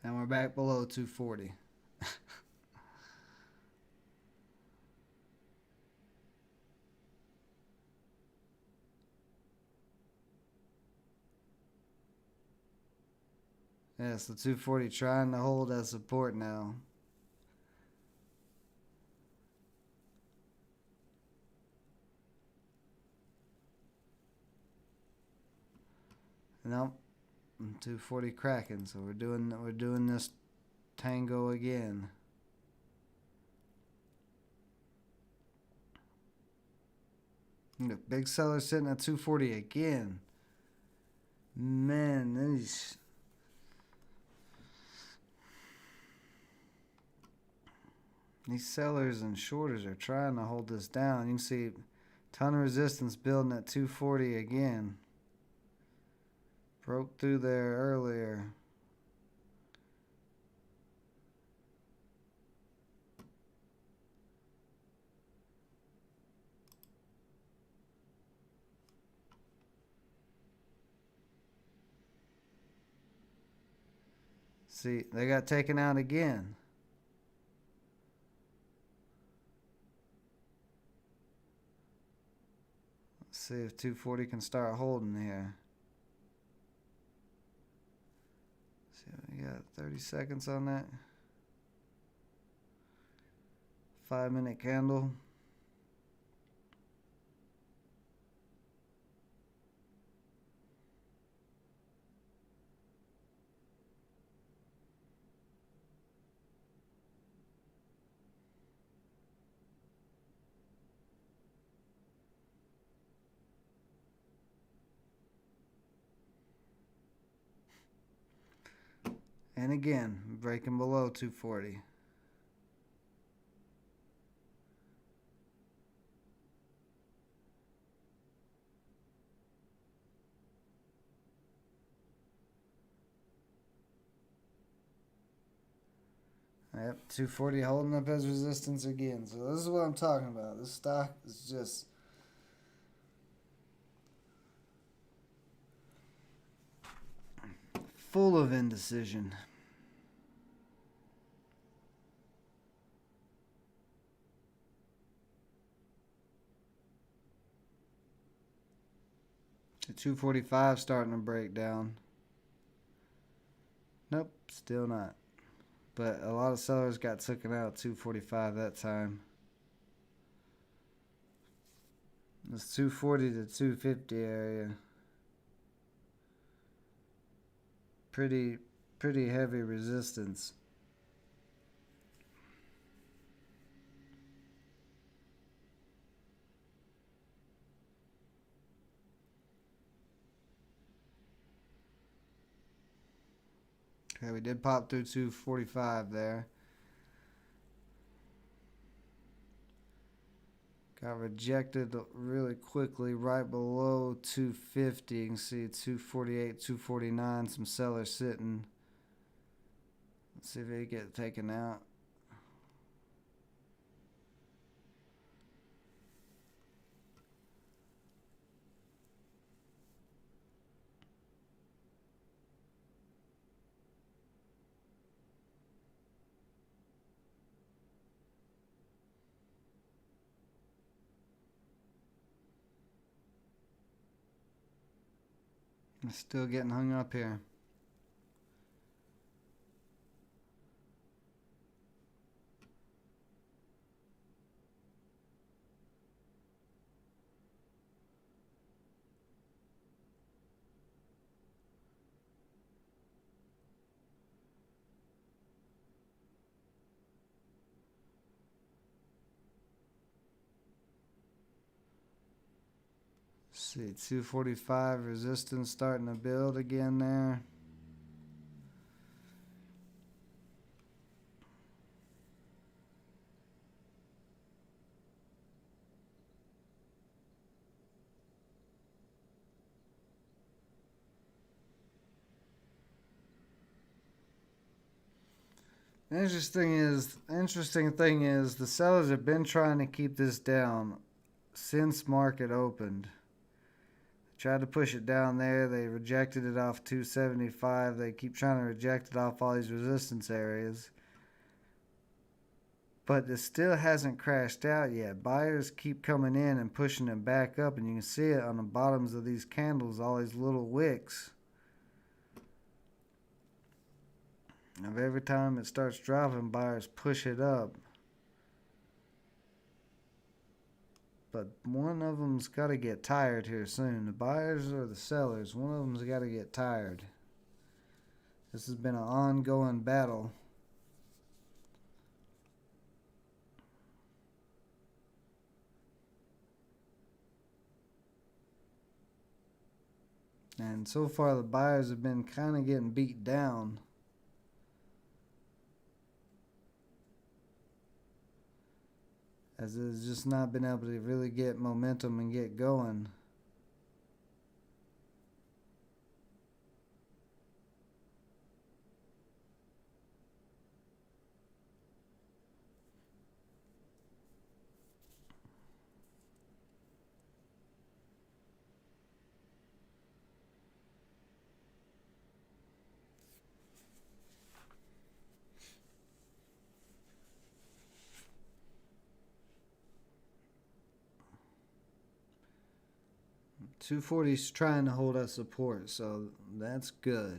And we're back below 240. Yeah, so 240 trying to hold that support now. Nope. 240 cracking, so we're doing this tango again. The big seller sitting at 240 again. Man, these sellers and shorters are trying to hold this down. You can see a ton of resistance building at 240 again. Broke through there earlier. See, they got taken out again. Let's see if 240 can start holding here. See, we got 30 seconds on that. 5-minute candle. And again, breaking below 240. Yep, 240 holding up as resistance again. So this is what I'm talking about. This stock is just full of indecision. The 245 starting to break down. Nope, still not. But a lot of sellers got taken out 245 that time. This 240 to 250 area. Pretty heavy resistance. Okay, we did pop through 245 there. Got rejected really quickly right below 250. You can see 248, 249, some sellers sitting. Let's see if they get taken out. Still getting hung up here. See, 245 resistance starting to build again there. Interesting thing is the sellers have been trying to keep this down since market opened. tried to push it down there. They rejected it off 275. They keep trying to reject it off all these resistance areas. But it still hasn't crashed out yet. Buyers keep coming in and pushing it back up, and you can see it on the bottoms of these candles, all these little wicks. And every time it starts dropping, buyers push it up. But one of them's got to get tired here soon. The buyers or the sellers, one of them's got to get tired. This has been an ongoing battle. And so far the buyers have been kind of getting beat down. As it's just not been able to really get momentum and get going. $240's trying to hold us support, so that's good.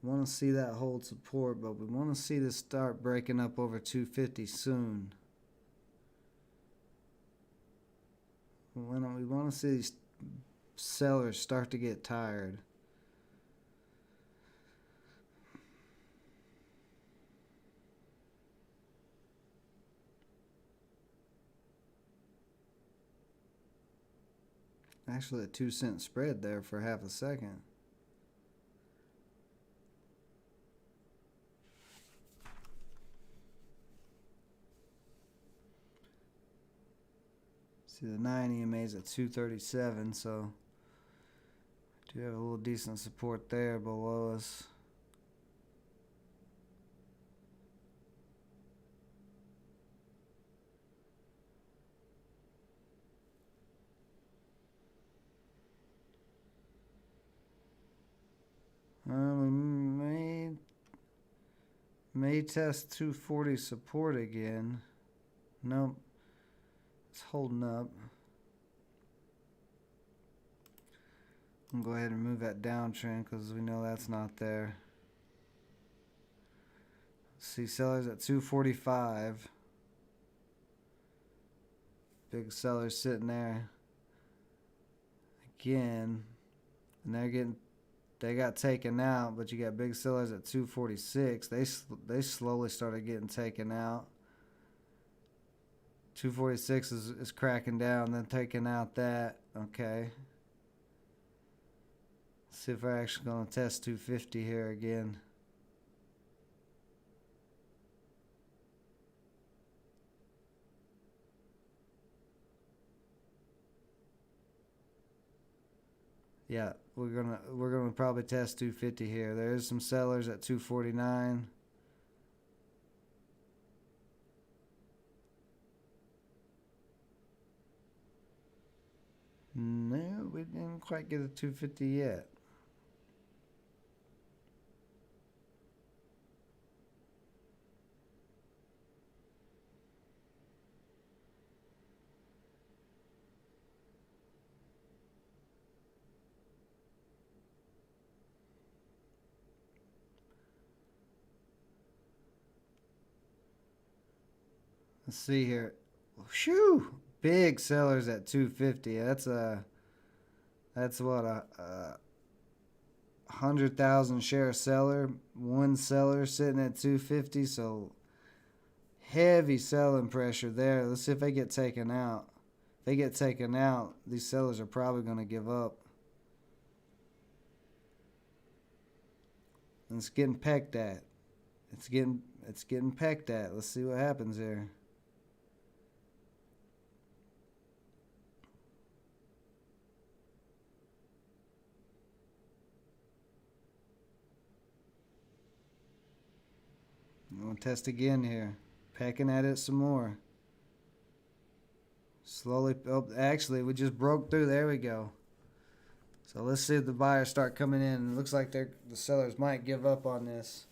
Want to see that hold support, but we want to see this start breaking up over 250 soon. We want to see these sellers start to get tired. Actually, a 2-cent spread there for half a second. See, the 9 EMA is at 237, so do have a little decent support there below us. We may test 240 support again. Nope. It's holding up. I'm going to go ahead and move that downtrend because we know that's not there. See sellers at 245. Big sellers sitting there again, and they got taken out, but you got big sellers at 246. They slowly started getting taken out. 246 is cracking down, then taking out that. Okay. Let's see if we're actually going to test 250 here again. Yeah, we're gonna probably test 250 here. There's some sellers at 249. No, we didn't quite get a 250 yet. Let's see here. Shoo! Big sellers at 250. That's what a 100,000 share seller. One seller sitting at 250. So heavy selling pressure there. Let's see if they get taken out. If they get taken out, these sellers are probably going to give up. And it's getting pecked at. It's getting pecked at. Let's see what happens here. I'm going to test again here. Pecking at it some more. Slowly. Oh, actually, we just broke through. There we go. So let's see if the buyers start coming in. It looks like the sellers might give up on this.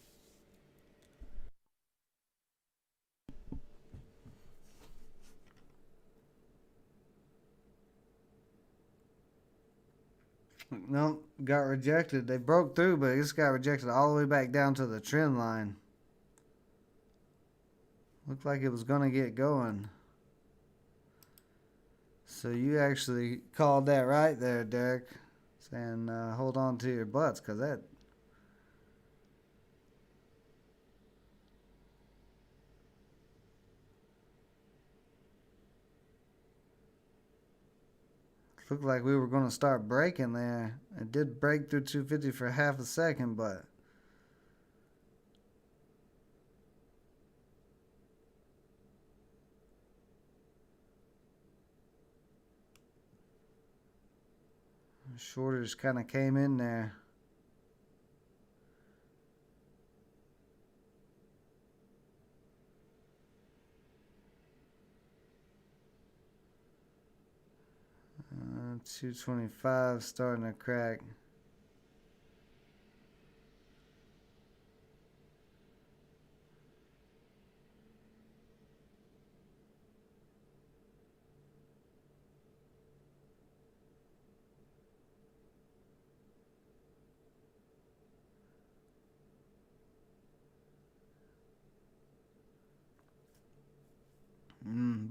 Nope, got rejected. They broke through, but it just got rejected all the way back down to the trend line. Looked like it was going to get going. So you actually called that right there, Derek. Saying hold on to your butts, because that... Looked like we were going to start breaking there. It did break through 250 for half a second, but... Shorters kind of came in there. Uh, 225 starting to crack.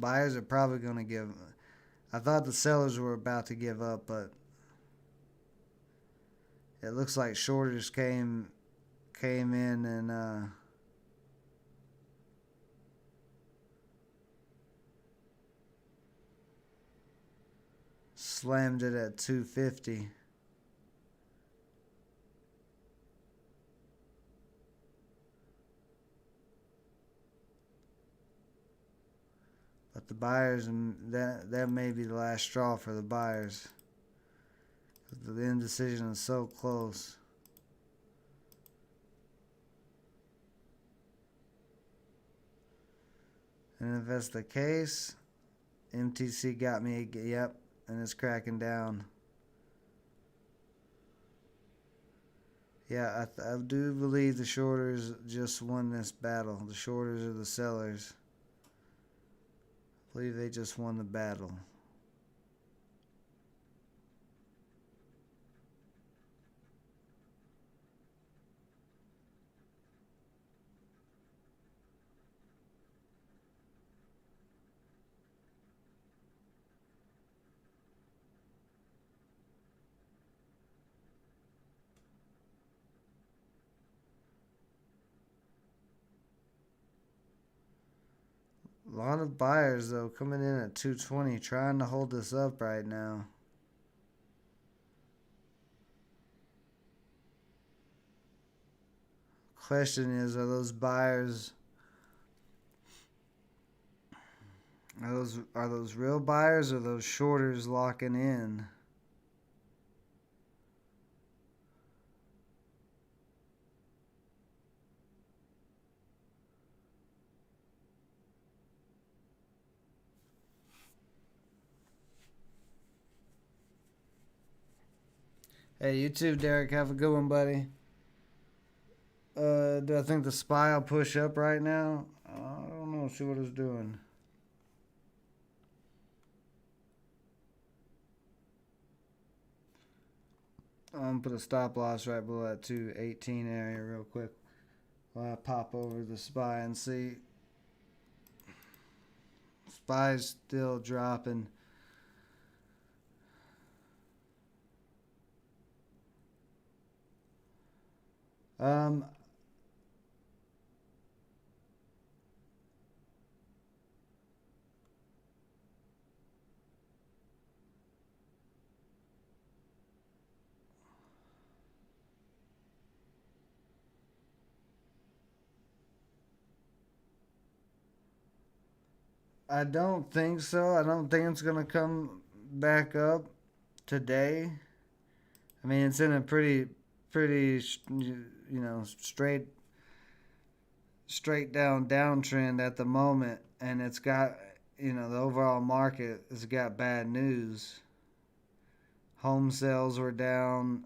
Buyers are probably going to give... I thought the sellers were about to give up, but it looks like shorters came in and slammed it at 250. But the buyers, that may be the last straw for the buyers. The indecision is so close. And if that's the case, MTC got me, yep, and it's cracking down. Yeah, I do believe the shorters just won this battle. The shorters are the sellers. I believe they just won the battle. A lot of buyers, though, coming in at 220, trying to hold this up right now. Question is, are those buyers... Are those real buyers or those shorters locking in? Hey, you too, Derek. Have a good one, buddy. Do I think the SPY will push up right now? I don't know. See what it's doing. I'm going to put a stop loss right below that 218 area real quick while I pop over the SPY and see. SPY's still dropping. I don't think so. I don't think it's gonna come back up today. I mean, it's in a pretty, straight down downtrend at the moment, and the overall market has got bad news. Home sales were down.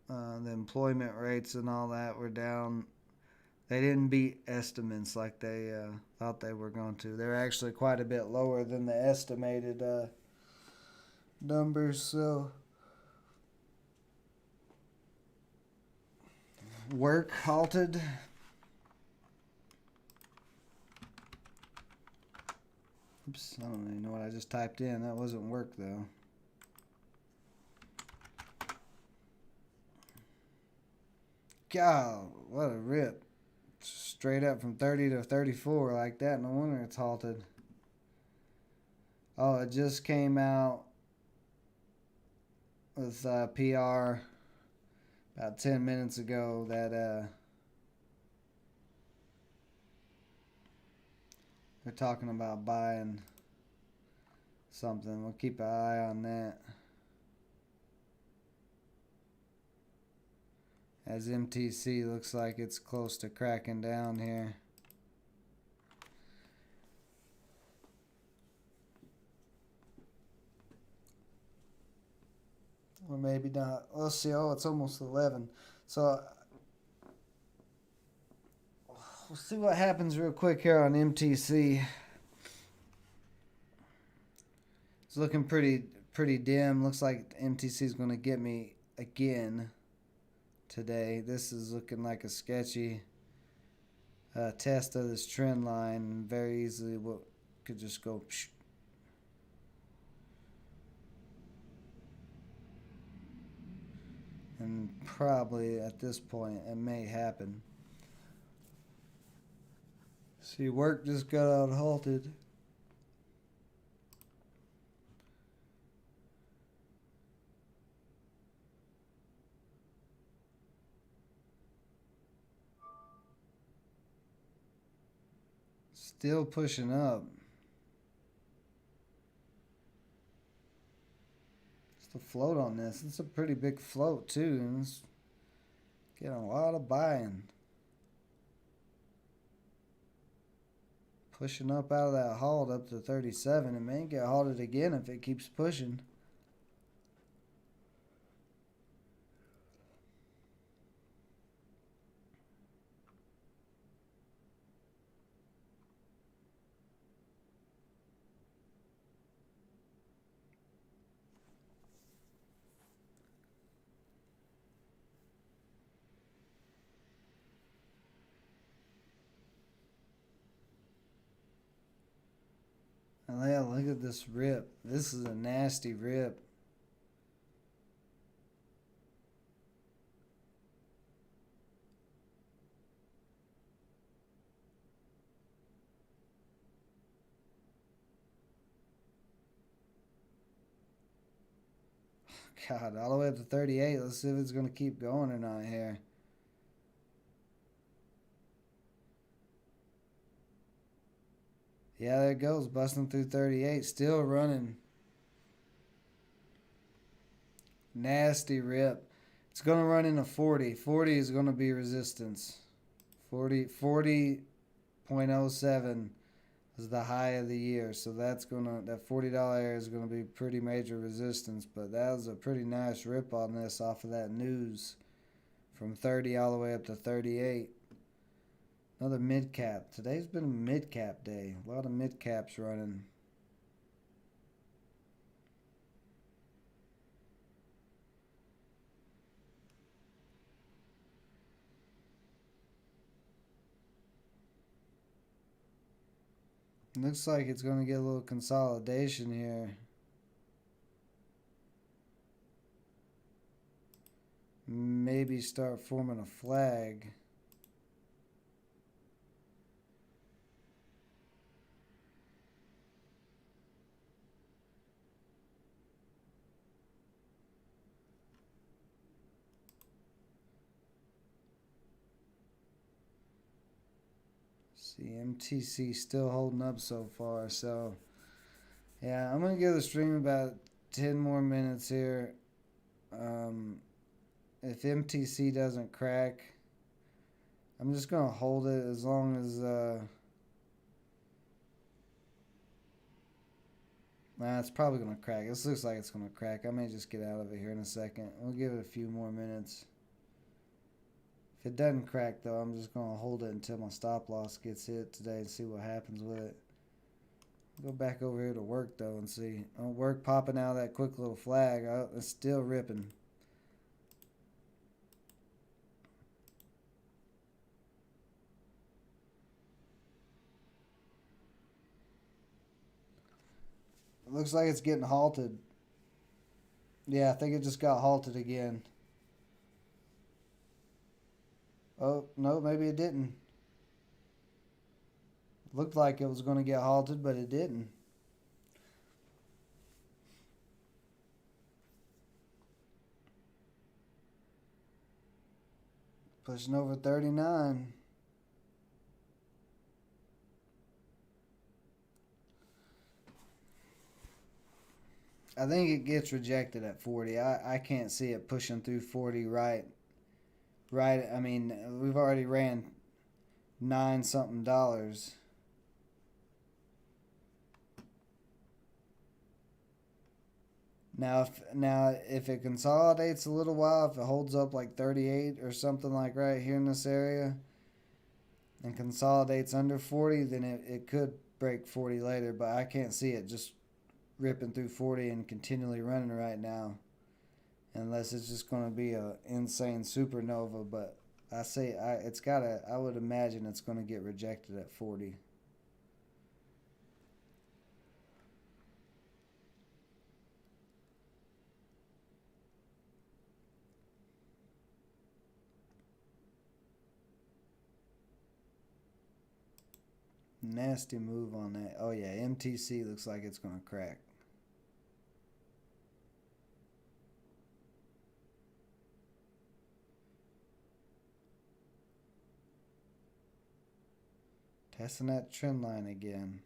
The employment rates and all that were down. They didn't beat estimates like they thought they were going to. They're actually quite a bit lower than the estimated numbers. So work halted. Oops, I don't even know what I just typed in. That wasn't work though. God, what a rip. Straight up from 30 to 34 like that. No wonder it's halted. Oh, it just came out with PR about 10 minutes ago that they're talking about buying something. We'll keep an eye on that. As MTC looks like it's close to cracking down here. Or maybe not. Let's see. Oh, it's almost 11. So we'll see what happens real quick here on MTC. It's looking pretty dim. Looks like MTC is going to get me again today. This is looking like a sketchy test of this trend line. Very easily could just go psh. And probably at this point it may happen. See, work just got out halted. Still pushing up. It's the float on this. It's a pretty big float too, and it's getting a lot of buying. Pushing up out of that halt up to 37. It may get halted again if it keeps pushing. Oh yeah, look at this rip. This is a nasty rip. God, all the way up to 38. Let's see if it's going to keep going or not here. Yeah, there it goes, busting through 38. Still running. Nasty rip. It's going to run into 40. 40 is going to be resistance. 40.07 is the high of the year. So that $40 area is going to be pretty major resistance. But that was a pretty nice rip on this off of that news. From 30 all the way up to 38. Another mid cap. Today's been a mid cap day. A lot of mid caps running. Looks like it's going to get a little consolidation here. Maybe start forming a flag. See, MTC still holding up so far. So, yeah, I'm going to give the stream about 10 more minutes here. If MTC doesn't crack, I'm just going to hold it as long as Nah, it's probably going to crack. This looks like it's going to crack. I may just get out of it here in a second. We'll give it a few more minutes. If it doesn't crack, though, I'm just going to hold it until my stop loss gets hit today and see what happens with it. Go back over here to work, though, and see. Oh, work popping out of that quick little flag. Oh, it's still ripping. It looks like it's getting halted. Yeah, I think it just got halted again. Oh, no, maybe it didn't. Looked like it was going to get halted, but it didn't. Pushing over 39. I think it gets rejected at 40. I can't see it pushing through 40 right. I mean, we've already ran $9 something. Now if it consolidates a little while, if it holds up like 38 or something like right here in this area and consolidates under 40, then it could break 40 later, but I can't see it just ripping through 40 and continually running right now, unless it's just going to be a insane supernova. But I would imagine it's going to get rejected at 40. Nasty move on that. Oh yeah, MTC looks like it's going to crack. Testing that trend line again.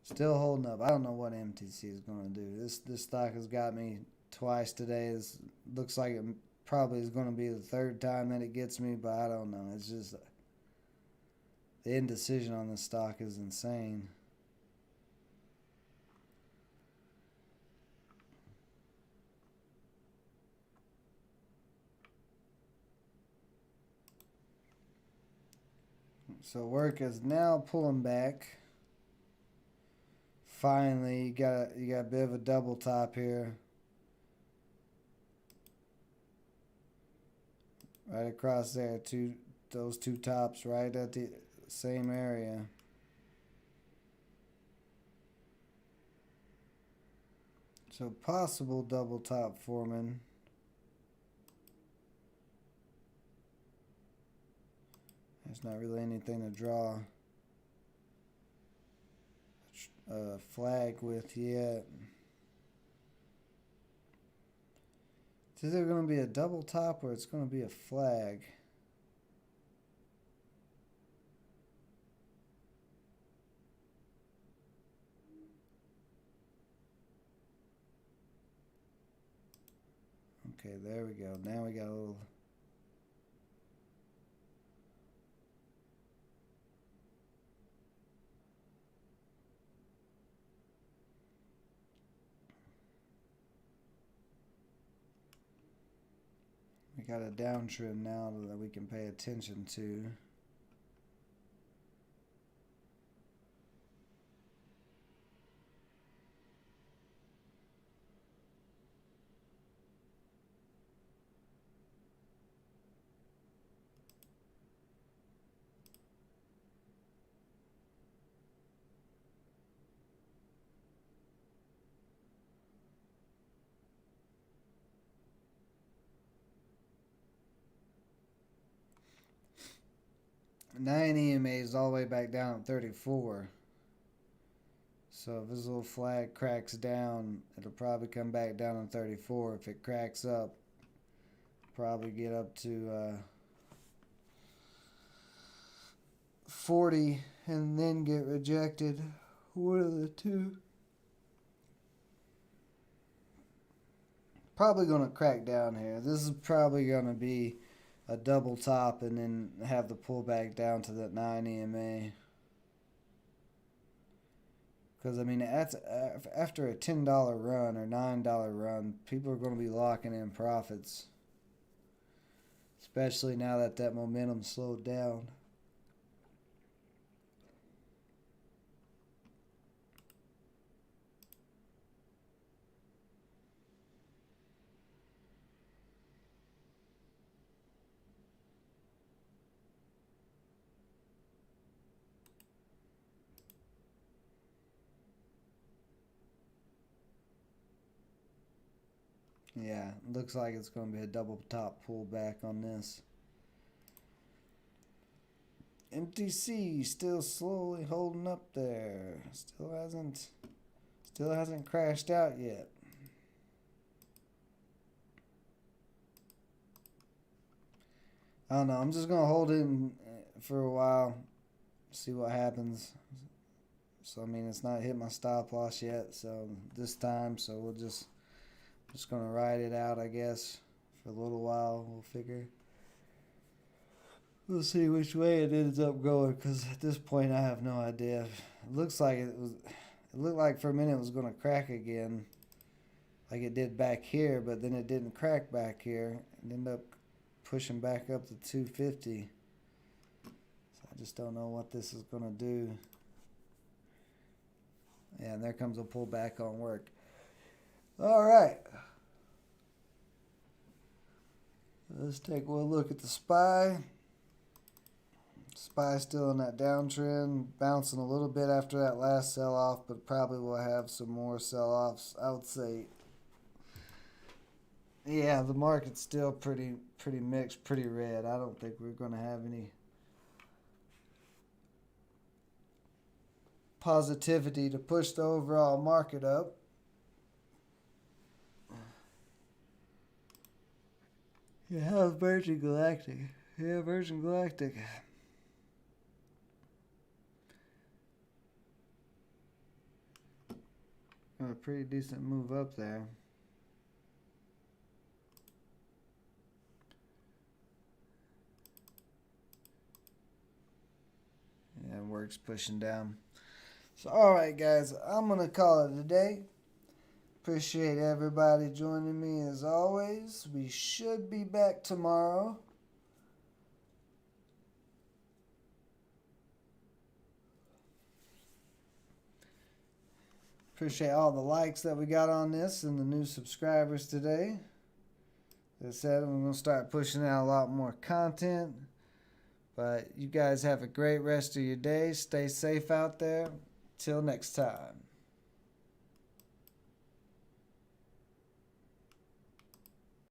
Still holding up. I don't know what MTC is going to do. This stock has got me twice today. This looks like it probably is going to be the third time that it gets me, but I don't know. It's just the indecision on this stock is insane. So work is now pulling back. Finally, you got a bit of a double top here. Right across there, those two tops right at the same area. So possible double top forming. There's not really anything to draw a flag with yet. It's either going to be a double top or it's going to be a flag. Okay, there we go. Now we got a little... We got a downtrend now that we can pay attention to. Nine EMA is all the way back down at 34. So if this little flag cracks down, it'll probably come back down on 34. If it cracks up, probably get up to 40 and then get rejected. One of the two. Probably going to crack down here. This is probably going to be a double top and then have the pullback down to that 9 EMA. Because, I mean, that's after a $10 run or $9 run, people are going to be locking in profits. Especially now that momentum slowed down. Yeah, looks like it's going to be a double top pullback on this. MTC still slowly holding up there. Still hasn't crashed out yet. I don't know. I'm just gonna hold it for a while, see what happens. So I mean, it's not hit my stop loss yet. So this time, so we'll just gonna ride it out, I guess, for a little while. We'll figure. We'll see which way it ends up going, because at this point I have no idea. It looks like it looked like for a minute it was gonna crack again, like it did back here, but then it didn't crack back here. It ended up pushing back up to 250. So I just don't know what this is gonna do. Yeah, and there comes a pullback on work. All right. Let's take a look at the SPY. SPY still in that downtrend, bouncing a little bit after that last sell-off, but probably will have some more sell-offs. I would say, yeah, the market's still pretty mixed, pretty red. I don't think we're going to have any positivity to push the overall market up. You have Virgin Galactic. Yeah, Virgin Galactic. A pretty decent move up there. Yeah, work's pushing down. So, alright, guys, I'm going to call it a day. Appreciate everybody joining me as always. We should be back tomorrow. Appreciate all the likes that we got on this and the new subscribers today. As I said, I'm going to start pushing out a lot more content. But you guys have a great rest of your day. Stay safe out there. Till next time.